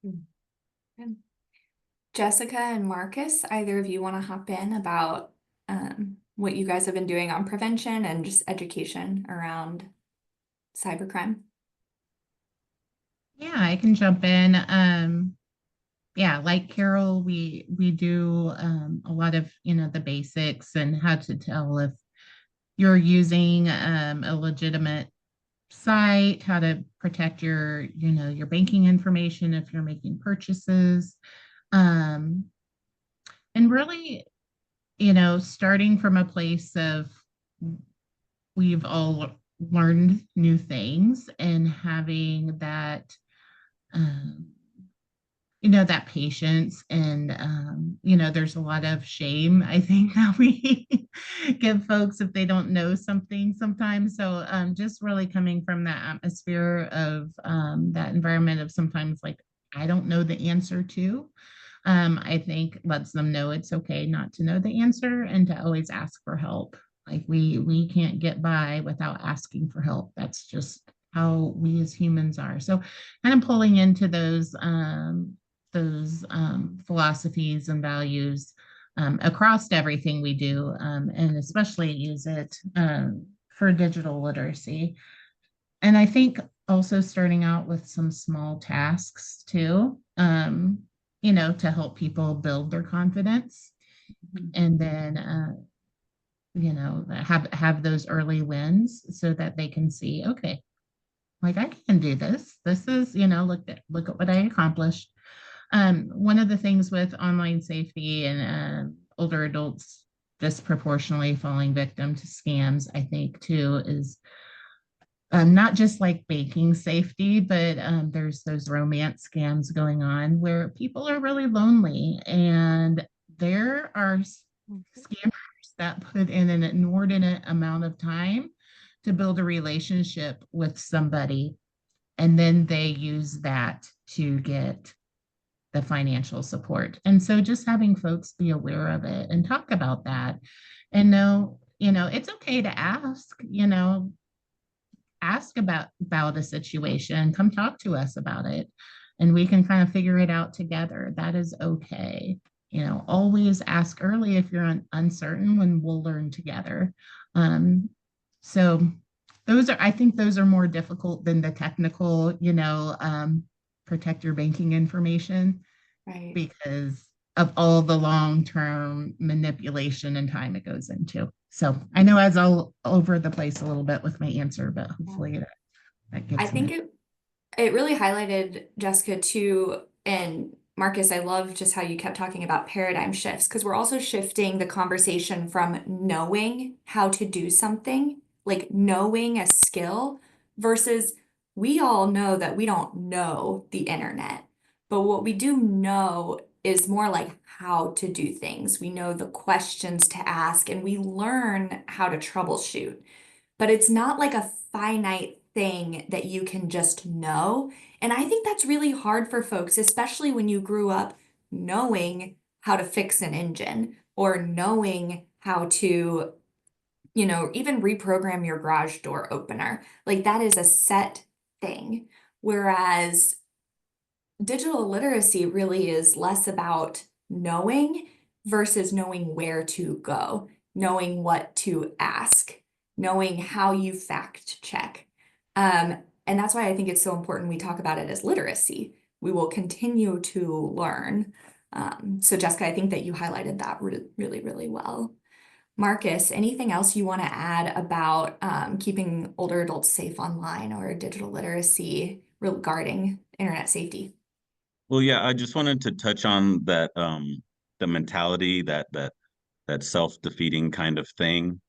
Good. Jessica and Marcus, either of you want to hop in about what you guys have been doing on prevention and just education around cybercrime? Yeah, I can jump in. Yeah, like Carol, we do a lot of, the basics and how to tell if you're using a legitimate site, how to protect your banking information if you're making purchases. And really, starting from a place of we've all learned new things and having that um, that patience and there's a lot of shame I think that we give folks if they don't know something sometimes. So just really coming from that atmosphere of that environment of sometimes like I don't know the answer to, I think lets them know it's okay not to know the answer and to always ask for help. Like we can't get by without asking for help. That's just how we as humans are. So kind of pulling into those philosophies and values across everything we do, and especially use it for digital literacy. And I think also starting out with some small tasks too, to help people build their confidence, and then have those early wins so that they can see, okay, like I can do this. This is, look at what I accomplished. One of the things with online safety and older adults disproportionately falling victim to scams, I think too, is not just like banking safety, but there's those romance scams going on where people are really lonely, and there are scammers that put in an inordinate amount of time to build a relationship with somebody, and then they use that to get the financial support. And so just having folks be aware of it and talk about that and know, it's okay to ask about a situation, come talk to us about it, and we can kind of figure it out together. That is okay. Always ask early if you're uncertain, when we'll learn together. So I think those are more difficult than the technical, protect your banking information, Right. because of all the long-term manipulation and time it goes into. So I know I was all over the place a little bit with my answer, but hopefully that gives I think it really highlighted, Jessica, too, and Marcus, I love just how you kept talking about paradigm shifts, because we're also shifting the conversation from knowing how to do something, like knowing a skill, versus we all know that we don't know the internet. But what we do know is more like how to do things. We know the questions to ask and we learn how to troubleshoot. but it's not like a finite thing that you can just know. And I think that's really hard for folks, especially when you grew up knowing how to fix an engine or knowing how to, you know, even reprogram your garage door opener. Like that is a set thing. Whereas digital literacy really is less about knowing versus knowing where to go, knowing what to ask, knowing how you fact check. And that's why I think it's so important we talk about it as literacy. We will continue to learn. So Jessica, I think that you highlighted that really, really well. Marcus, anything else you want to add about keeping older adults safe online or digital literacy regarding internet safety? Well, yeah, I just wanted to touch on that the mentality that self-defeating kind of thing.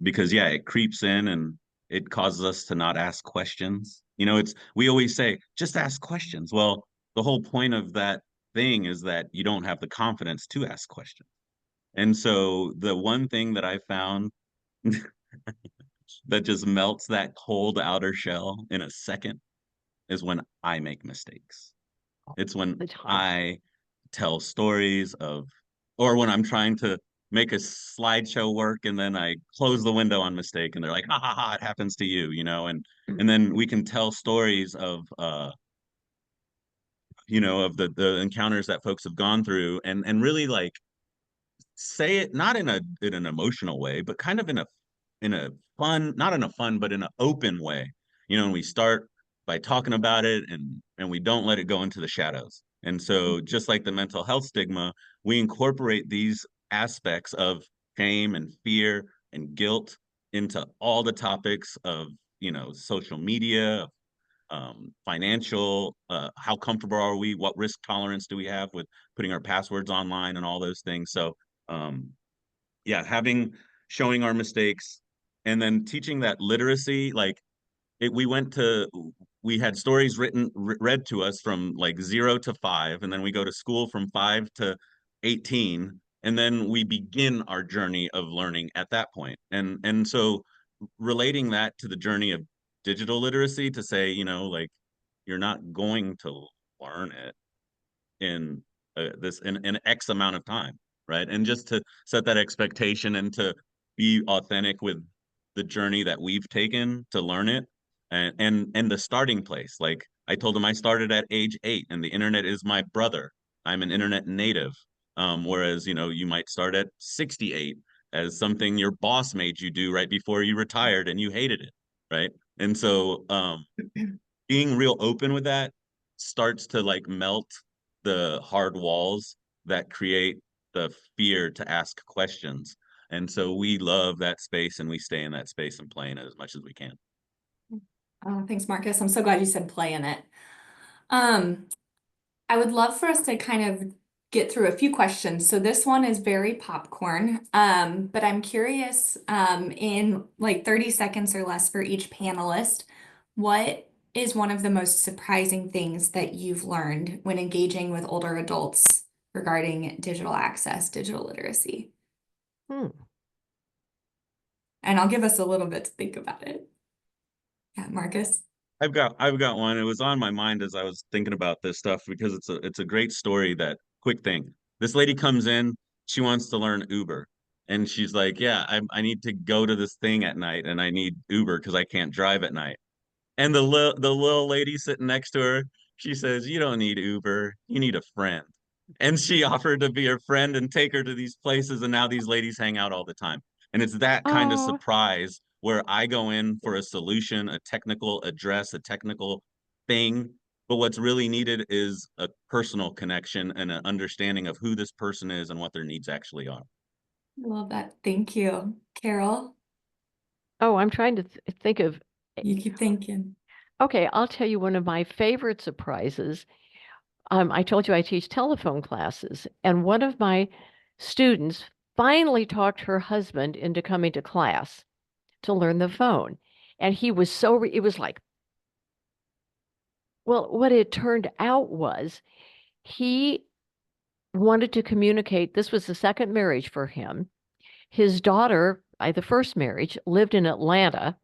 Because yeah, it creeps in and it causes us to not ask questions. You know, we always say, just ask questions. Well, the whole point of that thing is that you don't have the confidence to ask questions. And so the one thing that I found that just melts that cold outer shell in a second is when I make mistakes. It's when The time. I tell stories of, or when I'm trying to make a slideshow work and then I close the window on mistake and they're like, ha ha ha, it happens to you, you know, and then we can tell stories of you know, of the encounters that folks have gone through and really like say it not in an emotional way, but kind of in a fun, not in a fun, but in an open way. You know, and we start by talking about it and we don't let it go into the shadows. And so just like the mental health stigma, we incorporate these aspects of shame and fear and guilt into all the topics of, you know, social media, financial, how comfortable are we, what risk tolerance do we have with putting our passwords online and all those things. So um, yeah, showing our mistakes and then teaching that literacy, like we had stories read to us from like 0 to 5, and then we go to school from 5 to 18, and then we begin our journey of learning at that point. And so relating that to the journey of digital literacy to say, you know, like you're not going to learn it in in X amount of time, right? And just to set that expectation and to be authentic with the journey that we've taken to learn it and the starting place. Like I told him I started at age 8 and the internet is my brother. I'm an internet native. Whereas, you know, you might start at 68 as something your boss made you do right before you retired and you hated it, right? And so being real open with that starts to like melt the hard walls that create the fear to ask questions. And so we love that space and we stay in that space and play in it as much as we can. Thanks, Marcus. I'm so glad you said play in it. I would love for us to kind of get through a few questions. So this one is very popcorn, but I'm curious, in like 30 seconds or less for each panelist, what is one of the most surprising things that you've learned when engaging with older adults regarding digital access, digital literacy? Hmm. And I'll give us a little bit to think about it. Yeah, Marcus. I've got one. It was on my mind as I was thinking about this stuff because it's a great story. That quick thing. This lady comes in, she wants to learn Uber. And she's like, yeah, I need to go to this thing at night and I need Uber because I can't drive at night. And the little lady sitting next to her, she says, "You don't need Uber, you need a friend." And she offered to be her friend and take her to these places, and now these ladies hang out all the time. And it's that kind of Oh, surprise where I go in for a solution, a technical address, a technical thing. But what's really needed is a personal connection and an understanding of who this person is and what their needs actually are. Love that. Thank you. Carol, oh, I'm trying to think of. you keep thinking. Okay, I'll tell you one of my favorite surprises. I told you I teach telephone classes, and one of my students finally talked her husband into coming to class to learn the phone. And he was it was like, well, what it turned out was he wanted to communicate. This was the second marriage for him. His daughter by the first marriage, lived in Atlanta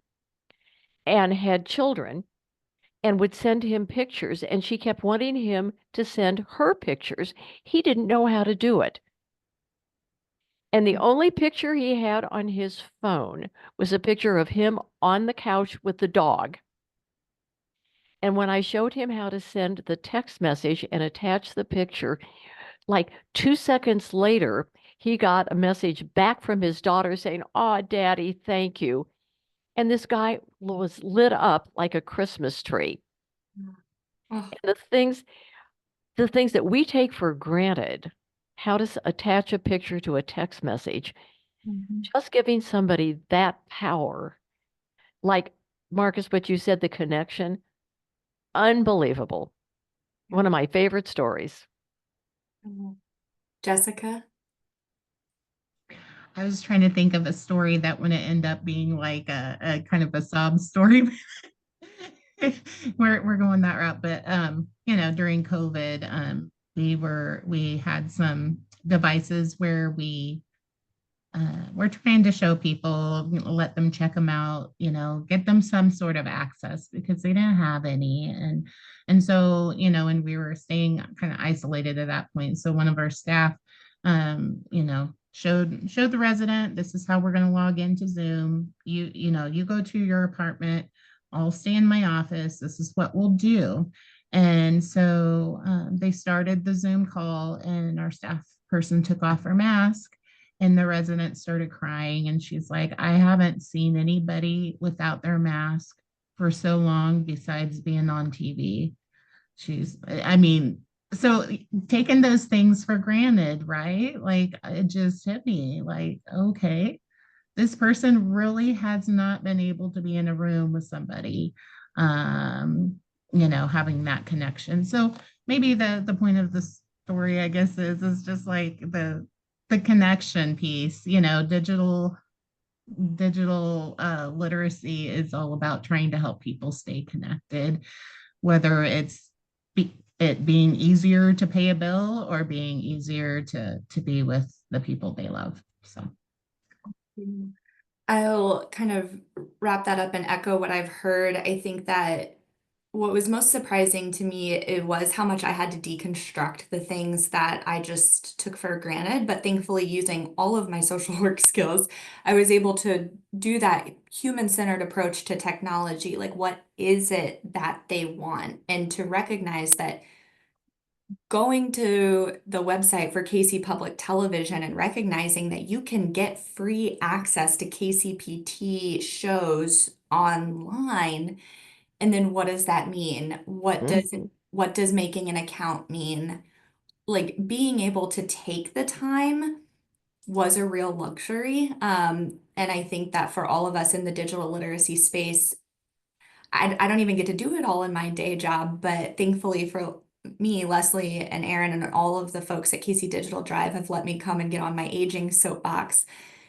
and had children and would send him pictures, and she kept wanting him to send her pictures. He didn't know how to do it. And the only picture he had on his phone was a picture of him on the couch with the dog. And when I showed him how to send the text message and attach the picture, like 2 seconds later, he got a message back from his daughter saying, "Oh, Daddy, thank you." And this guy was lit up like a Christmas tree. Oh, And the things that we take for granted, how to attach a picture to a text message, just giving somebody that power, like Marcus, what you said, the connection, unbelievable. One of my favorite stories. Jessica? I was trying to think of a story that wouldn't end up being like a kind of a sob story. We're going that route, but you know, during COVID, we had some devices where we're trying to show people, you know, let them check them out, you know, get them some sort of access because they didn't have any. And so, you know, and we were staying kind of isolated at that point. So one of our staff, you know, showed the resident, this is how we're going to log into Zoom. You know, you go to your apartment, I'll stay in my office. This is what we'll do. And so they started the Zoom call, and our staff person took off her mask, and the resident started crying. And she's like, I haven't seen anybody without their mask for so long besides being on TV. I mean, so taking those things for granted, right? Like it just hit me like, okay, this person really has not been able to be in a room with somebody, you know, having that connection. So maybe the point of the story, I guess, is just like the connection piece, you know, digital literacy is all about trying to help people stay connected, whether it's it being easier to pay a bill or being easier to be with the people they love. So I'll kind of wrap that up and echo what I've heard. I think that what was most surprising to me, it was how much I had to deconstruct the things that I just took for granted. But thankfully, using all of my social work skills, I was able to do that human-centered approach to technology. Like, what is it that they want? And to recognize that going to the website for KC Public Television and recognizing that you can get free access to KCPT shows online. And then what does that mean? What does making an account mean? Like being able to take the time was a real luxury. And I think that for all of us in the digital literacy space, I don't even get to do it all in my day job, but thankfully for me, Leslie and Aaron and all of the folks at KC Digital Drive have let me come and get on my aging soapbox,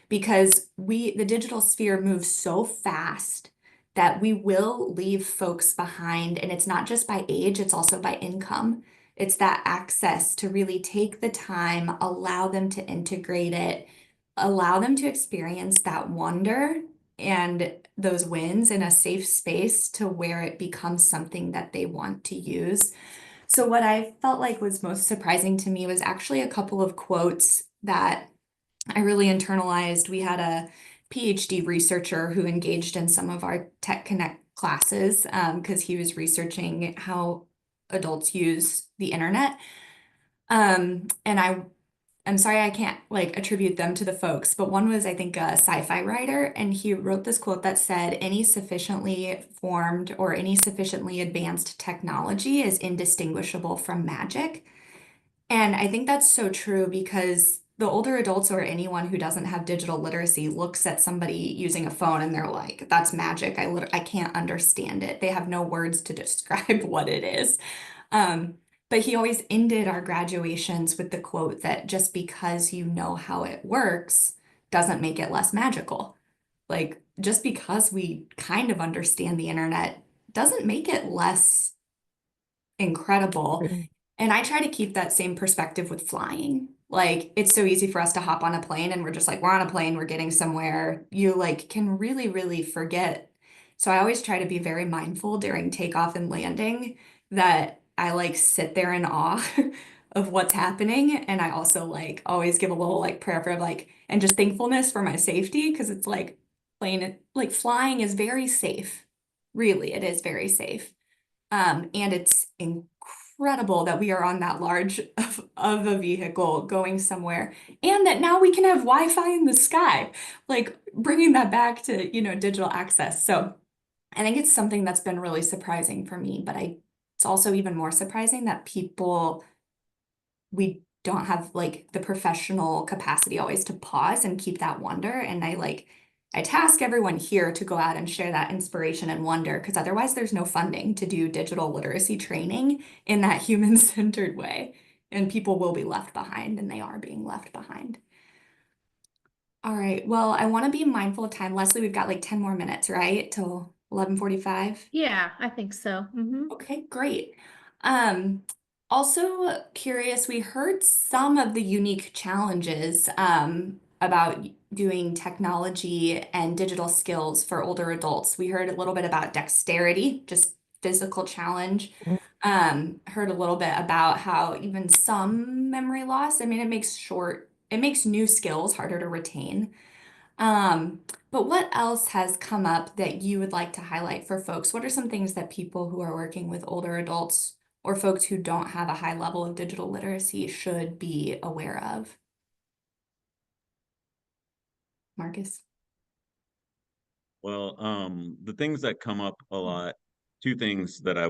because the digital sphere moves so fast that we will leave folks behind. And it's not just by age, it's also by income. It's that access to really take the time, allow them to integrate it, allow them to experience that wonder and those wins in a safe space to where it becomes something that they want to use. So what I felt like was most surprising to me was actually a couple of quotes that I really internalized. We had a PhD researcher who engaged in some of our Tech Connect classes because he was researching how adults use the internet. And I'm sorry I can't like attribute them to the folks, but one was, I think, a sci-fi writer, and he wrote this quote that said, any sufficiently formed or any sufficiently advanced technology is indistinguishable from magic. And I think that's so true, because the older adults or anyone who doesn't have digital literacy looks at somebody using a phone and they're like, that's magic. I can't understand it. They have no words to describe what it is. But he always ended our graduations with the quote that just because you know how it works doesn't make it less magical. Like, just because we kind of understand the internet doesn't make it less incredible. And I try to keep that same perspective with flying. Like, it's so easy for us to hop on a plane and we're just like, we're on a plane, we're getting somewhere. You like can really, really forget. So I always try to be very mindful during takeoff and landing that I like sit there in awe of what's happening. And I also like always give a little like prayer for like, and just thankfulness for my safety because it's like plane, like flying is very safe. Really, it is very safe. And it's incredible that we are on that large of a vehicle going somewhere, and that now we can have Wi-Fi in the sky, like bringing that back to, digital access. So I think it's something that's been really surprising for me, but it's also even more surprising that we don't have like the professional capacity always to pause and keep that wonder. And I task everyone here to go out and share that inspiration and wonder, because otherwise there's no funding to do digital literacy training in that human-centered way. And people will be left behind, and they are being left behind. All right, well, I want to be mindful of time. Leslie, we've got like 10 more minutes, right? Till 11:45. Yeah, I think so. Okay, great. Also curious, we heard some of the unique challenges about doing technology and digital skills for older adults. We heard a little bit about dexterity, just physical challenge. Heard a little bit about how even some memory loss, I mean, it makes new skills harder to retain. But what else has come up that you would like to highlight for folks? What are some things that people who are working with older adults or folks who don't have a high level of digital literacy should be aware of? Marcus? Well, the things that come up a lot, two things that I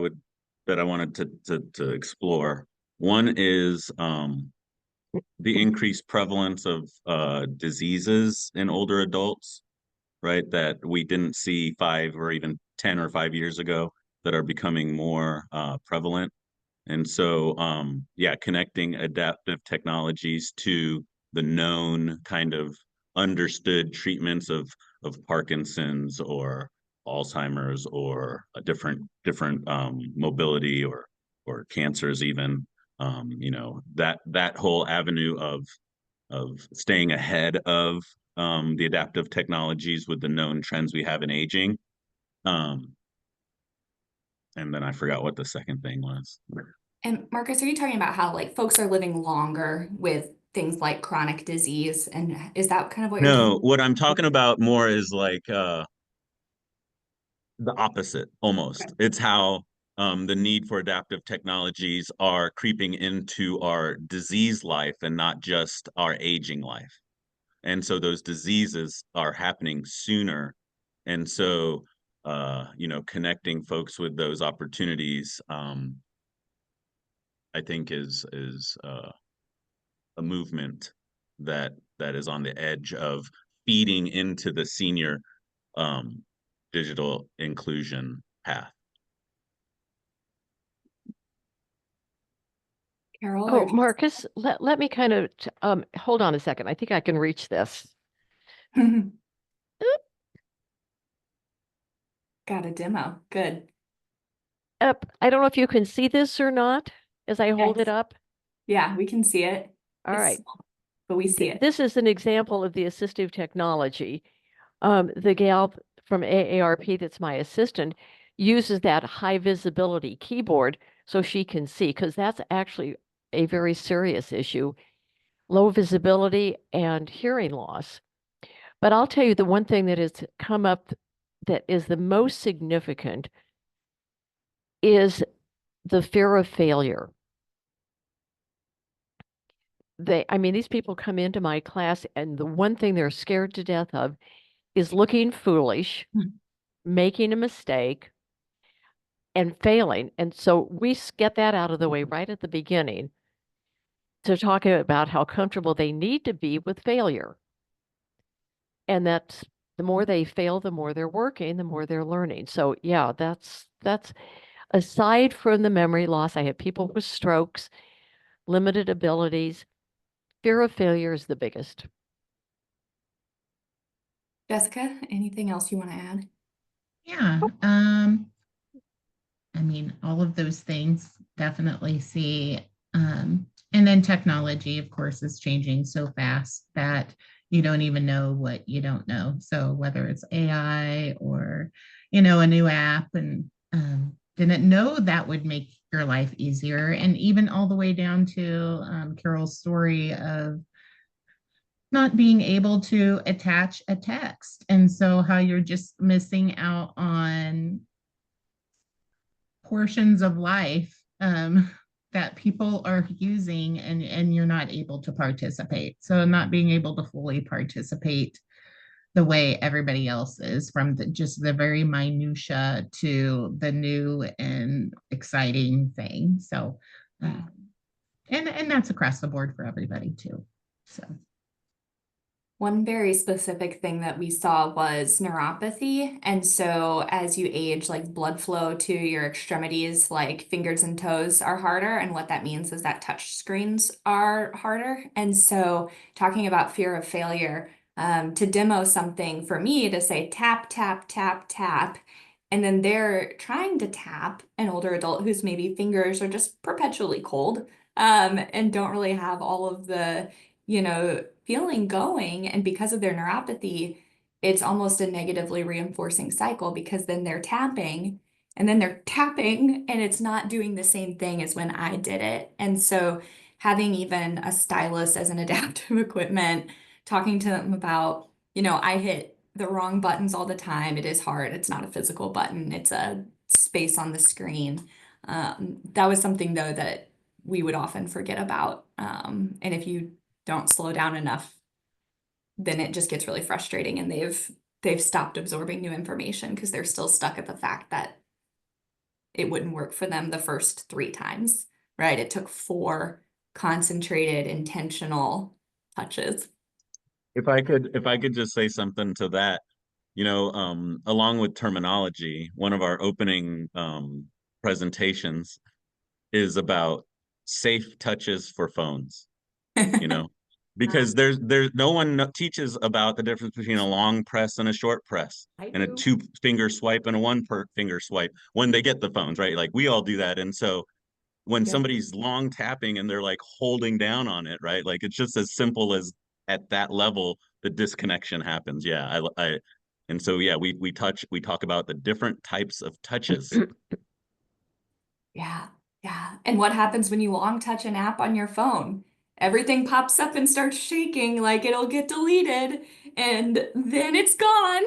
wanted to explore. One is the increased prevalence of diseases in older adults, right? That we didn't see 5 or even 10 or 5 years ago that are becoming more prevalent. And so, yeah, connecting adaptive technologies to the known kind of understood treatments of Parkinson's or Alzheimer's or a different mobility or cancers even. That whole avenue of staying ahead of the adaptive technologies with the known trends we have in aging. And then I forgot what the second thing was. And Marcus, are you talking about how like folks are living longer with things like chronic disease? And is that kind of what you're No, talking what I'm talking about more is like the opposite almost. It's how the need for adaptive technologies are creeping into our disease life and not just our aging life. And so those diseases are happening sooner. And so, connecting folks with those opportunities, I think is a movement that is on the edge of feeding into the senior digital inclusion path. Carol? Oh, Marcus, let me kind of hold on a second. I think I can reach this. Got a demo. Good. Up. I don't know if you can see this or not as I hold it Yes. up. Yeah, we can see it. All It's right. small, but we see it. This is an example of the assistive technology. The gal from AARP that's my assistant uses that high visibility keyboard so she can see, because that's actually a very serious issue, low visibility and hearing loss. But I'll tell you the one thing that has come up that is the most significant is the fear of failure. These people come into my class and the one thing they're scared to death of is looking foolish, making a mistake, and failing. And so we get that out of the way right at the beginning to talk about how comfortable they need to be with failure. And that's the more they fail, the more they're working, the more they're learning. So yeah, that's aside from the memory loss, I have people with strokes, limited abilities. Fear of failure is the biggest. Jessica, anything else you want to add? Yeah, I mean, all of those things definitely see And then technology, of course, is changing so fast that you don't even know what you don't know. So whether it's AI or, a new app, and didn't know that would make your life easier. And even all the way down to Carol's story of not being able to attach a text. And so how you're just missing out on portions of life that people are using, and you're not able to participate. So not being able to fully participate the way everybody else is, from just the very minutia to the new and exciting thing. So, and that's across the board for everybody too. So. One very specific thing that we saw was neuropathy. And so as you age, like blood flow to your extremities, like fingers and toes, are harder. And what that means is that touch screens are harder. And so talking about fear of failure, to demo something for me to say tap, tap, tap, tap. And then they're trying to tap an older adult whose maybe fingers are just perpetually cold, and don't really have all of the, feeling going. And because of their neuropathy, it's almost a negatively reinforcing cycle, because then they're tapping and then they're tapping and it's not doing the same thing as when I did it. And so having even a stylus as an adaptive equipment, talking to them about, I hit the wrong buttons all the time. It is hard. It's not a physical button. It's a space on the screen. That was something though that we would often forget about. And if you don't slow down enough, then it just gets really frustrating, and they've stopped absorbing new information because they're still stuck at the fact that it wouldn't work for them the first 3 times, right? It took 4 concentrated, intentional touches. If I could just say something to that, along with terminology, one of our opening presentations is about safe touches for phones, because there's no one teaches about the difference between a long press and a short press, and a 2-finger swipe and a 1-finger swipe when they get the phones, right? Like we all do that. And so when somebody's long tapping and they're like holding down on it, right? Like it's just as simple as at that level, the disconnection happens. Yeah. And so, yeah, we talk about the different types of touches. Yeah. Yeah. And what happens when you long touch an app on your phone? Everything pops up and starts shaking, like it'll get deleted and then it's gone.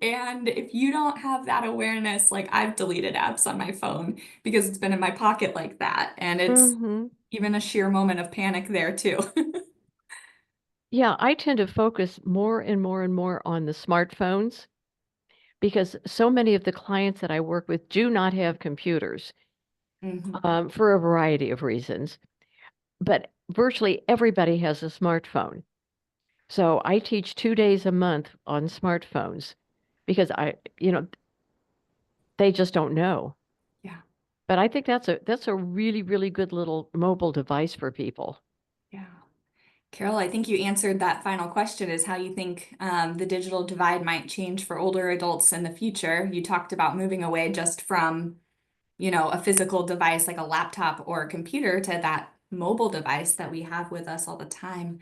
And if you don't have that awareness, like I've deleted apps on my phone because it's been in my pocket like that. And it's even a sheer moment of panic there too. Yeah, I tend to focus more and more and more on the smartphones, because so many of the clients that I work with do not have computers for a variety of reasons. But virtually everybody has a smartphone. So I teach 2 days a month on smartphones because they just don't know. Yeah. But I think that's a really, really good little mobile device for people. Yeah. Carol, I think you answered that final question, is how you think the digital divide might change for older adults in the future. You talked about moving away just from, a physical device like a laptop or a computer to that mobile device that we have with us all the time.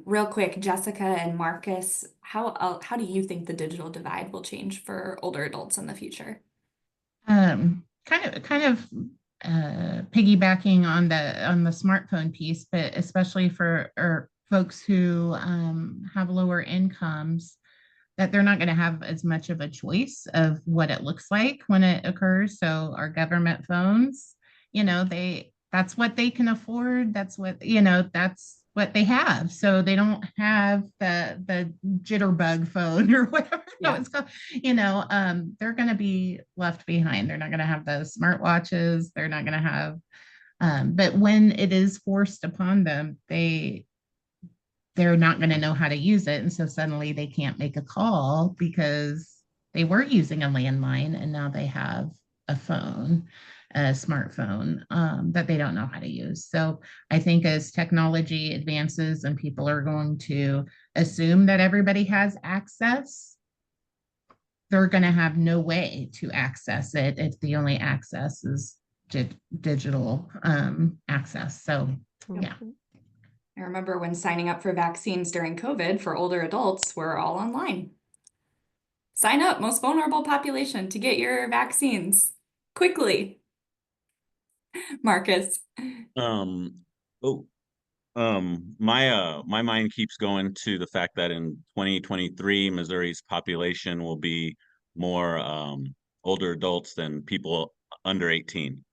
Real quick, Jessica and Marcus, how do you think the digital divide will change for older adults in the future? Kind of piggybacking on the smartphone piece, but especially for folks who have lower incomes, that they're not going to have as much of a choice of what it looks like when it occurs. So our government phones, that's what they can afford. That's what they have. So they don't have the jitterbug phone or whatever it's called. They're going to be left behind. They're not going to have those smartwatches. They're not going to have, but when it is forced upon them, they're not going to know how to use it. And so suddenly they can't make a call because they were using a landline and now they have a smartphone that they don't know how to use. So I think as technology advances and people are going to assume that everybody has access, they're going to have no way to access it if the only access is digital access. So Yeah. I remember when signing up for vaccines during COVID for older adults, we're all online. Sign up, most vulnerable population, to get your vaccines quickly. Marcus. Um, oh, my mind keeps going to the fact that in 2023, Missouri's population will be more older adults than people under 18.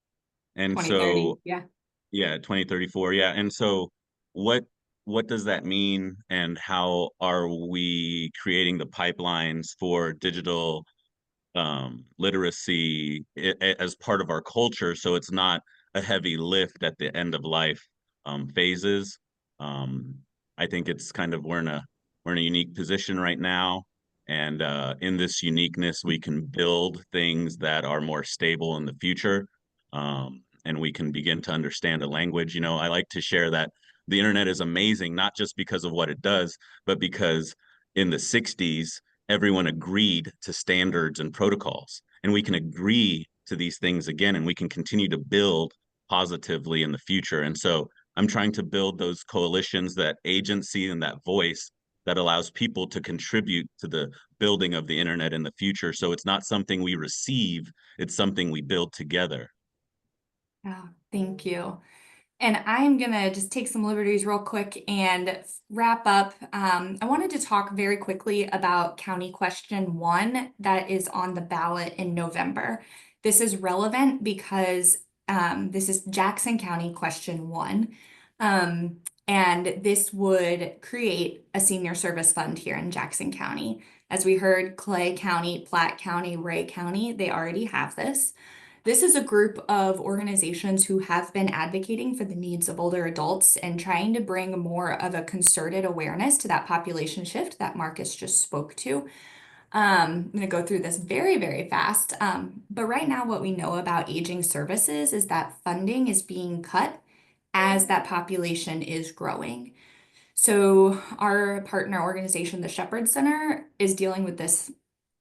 And 2030. so, Yeah. yeah, 2034, yeah. And so what does that mean, and how are we creating the pipelines for digital literacy as part of our culture, so it's not a heavy lift at the end of life phases. Um, I think it's kind of we're in a unique position right now, and in this uniqueness, we can build things that are more stable in the future, and we can begin to understand a language. You know, I like to share that the internet is amazing, not just because of what it does, but because in the 60s, everyone agreed to standards and protocols, and we can agree to these things again, and we can continue to build positively in the future. And so I'm trying to build those coalitions, that agency and that voice that allows people to contribute to the building of the internet in the future. So it's not something we receive, it's something we build together. Oh, thank you. And I'm gonna just take some liberties real quick and wrap up. I wanted to talk very quickly about County Question 1 that is on the ballot in November. This is relevant because this is Jackson County Question 1. And this would create a senior service fund here in Jackson County. As we heard, Clay County, Platte County, Ray County, they already have this. This is a group of organizations who have been advocating for the needs of older adults and trying to bring more of a concerted awareness to that population shift that Marcus just spoke to. I'm going to go through this very, very fast. But right now, what we know about aging services is that funding is being cut as that population is growing. So our partner organization, the Shepherd Center, is dealing with this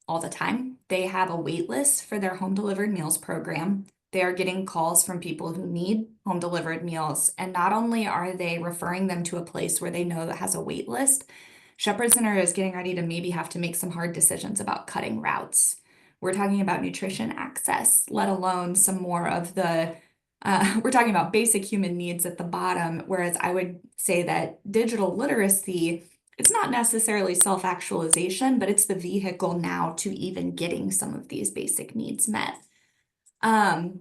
all the time. They have a wait list for their home delivered meals program. They are getting calls from people who need home delivered meals. And not only are they referring them to a place where they know that has a wait list, Shepherd Center is getting ready to maybe have to make some hard decisions about cutting routes. We're talking about nutrition access, let alone some more of the we're talking about basic human needs at the bottom, whereas I would say that digital literacy, it's not necessarily self-actualization, but it's the vehicle now to even getting some of these basic needs met. I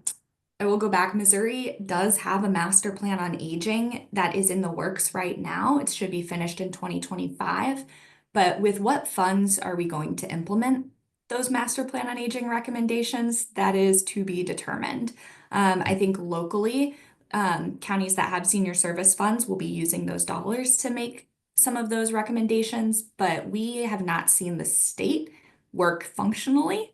will go back. Missouri does have a master plan on aging that is in the works right now. It should be finished in 2025. But with what funds are we going to implement those master plan on aging recommendations? That is to be determined. I think locally, counties that have senior service funds will be using those dollars to make some of those recommendations, but we have not seen the state work functionally.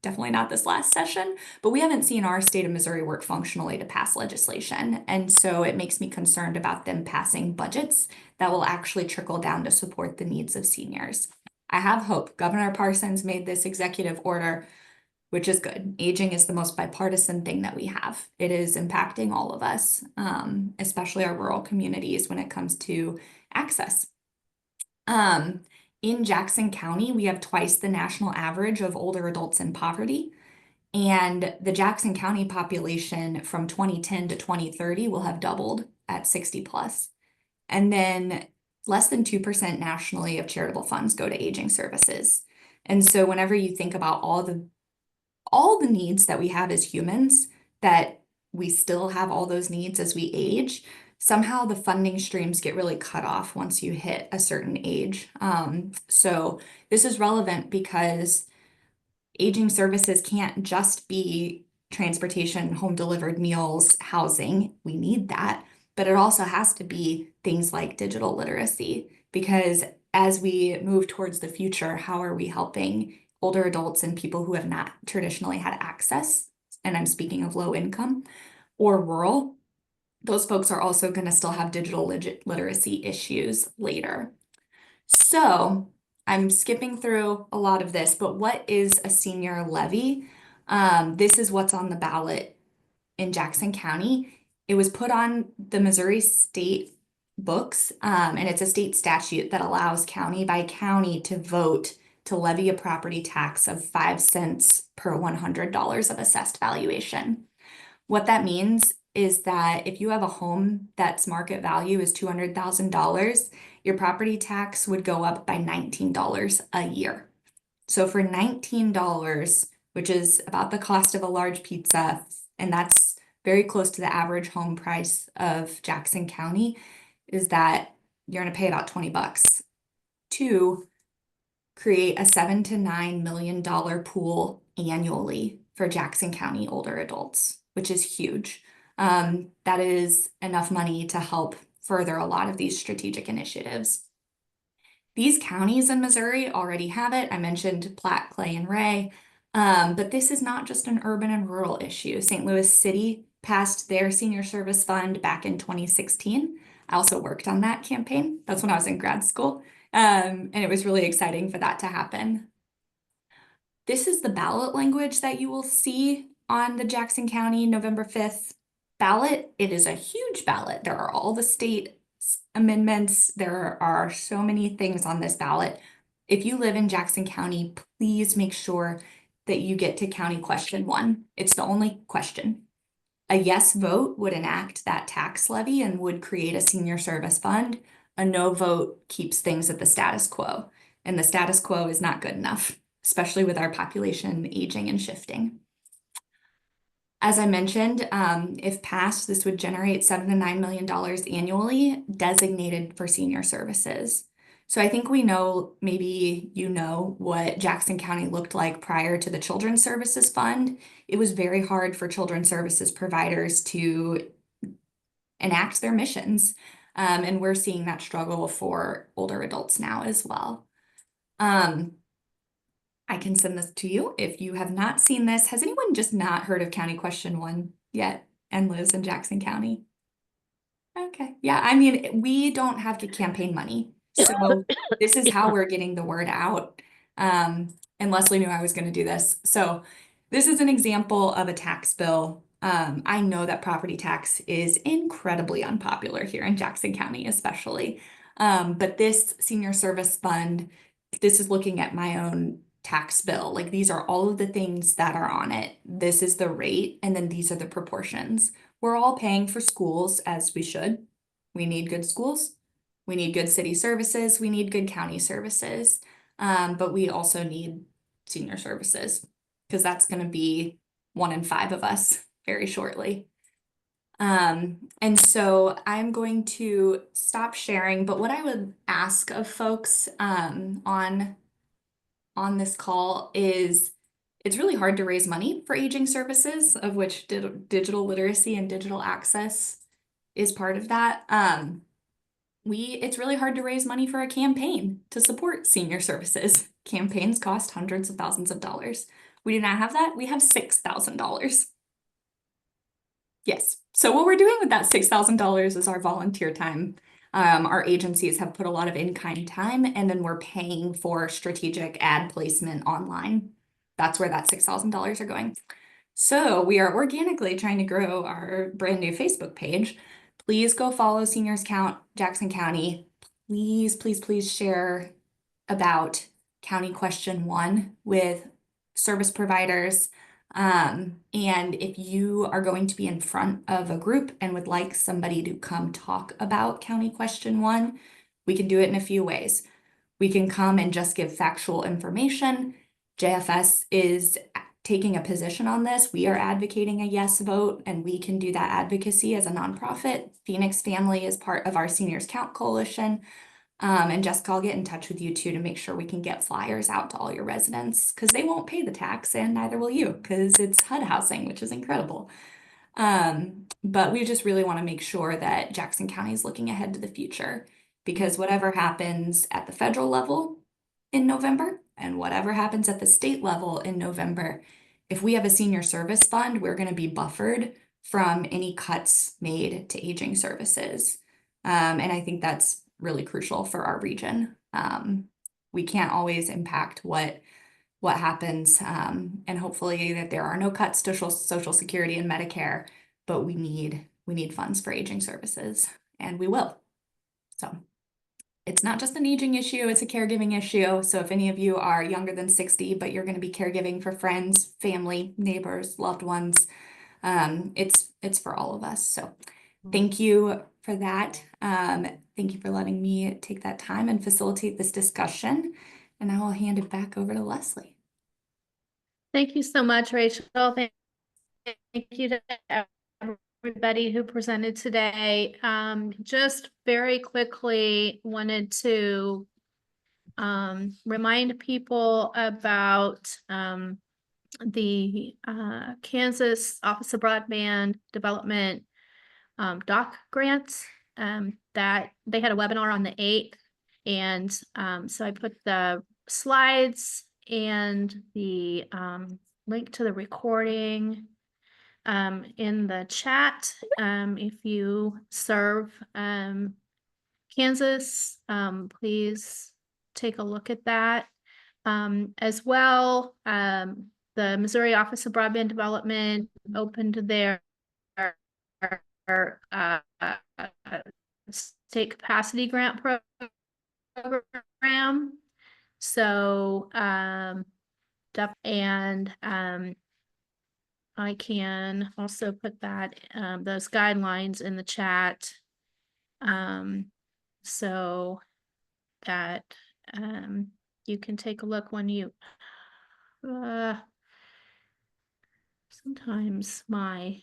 Definitely not this last session, but we haven't seen our state of Missouri work functionally to pass legislation. And so it makes me concerned about them passing budgets that will actually trickle down to support the needs of seniors. I have hope. Governor Parsons made this executive order, which is good. Aging is the most bipartisan thing that we have. It is impacting all of us, especially our rural communities when it comes to access. In Jackson County, we have twice the national average of older adults in poverty. And the Jackson County population from 2010 to 2030 will have doubled at 60 plus. And then less than 2% nationally of charitable funds go to aging services. And so whenever you think about all the needs that we have as humans, that we still have all those needs as we age, somehow the funding streams get really cut off once you hit a certain age. So this is relevant because aging services can't just be transportation, home delivered meals, housing. We need that, but it also has to be things like digital literacy, because as we move towards the future, how are we helping older adults and people who have not traditionally had access? And I'm speaking of low income or rural. Those folks are also going to still have digital literacy issues later. So I'm skipping through a lot of this, but what is a senior levy? This is what's on the ballot in Jackson County. It was put on the Missouri state books, and it's a state statute that allows county by county to vote to levy a property tax of 5 cents per $100 of assessed valuation. What that means is that if you have a home that's market value is $200,000, your property tax would go up by $19 a year. So for $19, which is about the cost of a large pizza, and that's very close to the average home price of Jackson County, is that you're going to pay about 20 bucks to create a $7 to $9 million pool annually for Jackson County older adults, which is huge. That is enough money to help further a lot of these strategic initiatives. These counties in Missouri already have it. I mentioned Platte, Clay, and Ray, but this is not just an urban and rural issue. St. Louis City passed their senior service fund back in 2016. I also worked on that campaign. That's when I was in grad school. And it was really exciting for that to happen. This is the ballot language that you will see on the Jackson County November 5th ballot. It is a huge ballot. There are all the state amendments. There are so many things on this ballot. If you live in Jackson County, please make sure that you get to County Question 1. It's the only question. A yes vote would enact that tax levy and would create a senior service fund. A no vote keeps things at the status quo, and the status quo is not good enough, especially with our population aging and shifting. As I mentioned, if passed, this would generate $7 to $9 million annually designated for senior services. So I think we know, maybe you know, what Jackson County looked like prior to the Children's Services Fund. It was very hard for children's services providers to enact their missions. And we're seeing that struggle for older adults now as well. I can send this to you if you have not seen this. Has anyone just not heard of County Question 1 yet and lives in Jackson County? Okay, yeah, I mean, we don't have the campaign money. So this is how we're getting the word out. And Leslie knew I was going to do this. So this is an example of a tax bill. I know that property tax is incredibly unpopular here in Jackson County, especially. But this senior service fund, this is looking at my own tax bill. Like, these are all of the things that are on it. This is the rate, and then these are the proportions. We're all paying for schools, as we should. We need good schools. We need good city services. We need good county services. But we also need senior services, because that's going to be 1 in 5 of us very shortly. And so I'm going to stop sharing, but what I would ask of folks on this call is, it's really hard to raise money for aging services, of which digital literacy and digital access is part of that. It's really hard to raise money for a campaign to support senior services. Campaigns cost hundreds of thousands of dollars. We do not have that. We have $6,000. Yes. So what we're doing with that $6,000 is our volunteer time. Our agencies have put a lot of in-kind time, and then we're paying for strategic ad placement online. That's where that $6,000 are going. So we are organically trying to grow our brand new Facebook page. Please go follow Seniors Count Jackson County. Please, please, please share about County Question 1 with service providers. And if you are going to be in front of a group and would like somebody to come talk about County Question 1, we can do it in a few ways. We can come and just give factual information. JFS is taking a position on this. We are advocating a yes vote, and we can do that advocacy as a nonprofit. Phoenix Family is part of our Seniors Count Coalition. And Jessica, I'll get in touch with you too to make sure we can get flyers out to all your residents, because they won't pay the tax, and neither will you, because it's HUD housing, which is incredible. But we just really want to make sure that Jackson County is looking ahead to the future, because whatever happens at the federal level in November and whatever happens at the state level in November, if we have a senior service fund, we're going to be buffered from any cuts made to aging services. And I think that's really crucial for our region. We can't always impact what happens, and hopefully that there are no cuts to Social Security and Medicare, but we need we need funds for aging services, and we will. So it's not just an aging issue, it's a caregiving issue. So if any of you are younger than 60, but you're going to be caregiving for friends, family, neighbors, loved ones, it's for all of us. So thank you for that. Thank you for letting me take that time and facilitate this discussion. And I will hand it back over to Leslie. Thank you so much, Rachel. Thank you to everybody who presented today. Just very quickly wanted to remind people about the Kansas Office of Broadband Development DOC grants that they had a webinar on the 8th. And so I put the slides and the link to the recording in the chat. If you serve Kansas, please take a look at that. As well, the Missouri Office of Broadband Development opened their state capacity grant program. So, I can also put that, those guidelines in the chat. So that, you can take a look when you, sometimes my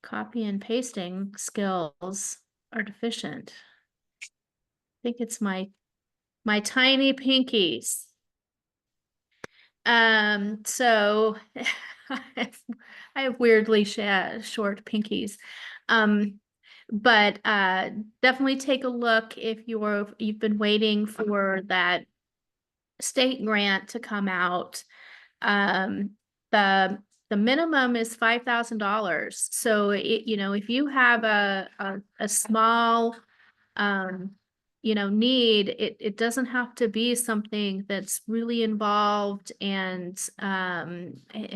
copy and pasting skills are deficient. I think it's my tiny pinkies. So I have weirdly short pinkies. But definitely take a look if you've been waiting for that state grant to come out. The minimum is $5,000. So if you have a small need, it doesn't have to be something that's really involved and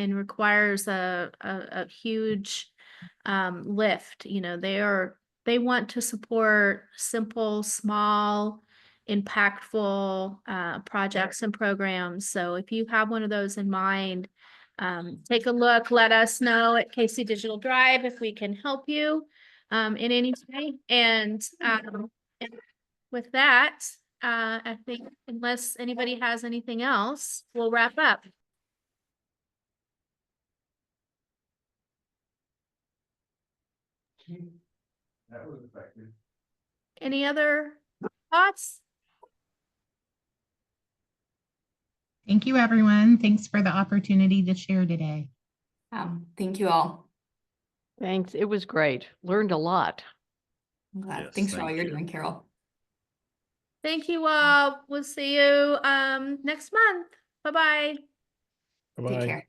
requires a huge lift. They want to support simple, small, impactful projects and programs. So if you have one of those in mind, take a look, let us know at KC Digital Drive if we can help you in any way. And with that, I think unless anybody has anything else, we'll wrap up. That was effective. Any other thoughts? Thank you, everyone. Thanks for the opportunity to share today. Thank you all. Thanks. It was great. Learned a lot. I'm glad. Yes, Thanks for all thank you're you. doing, Carol. Thank you all. We'll see you next month. Bye-bye. Take care.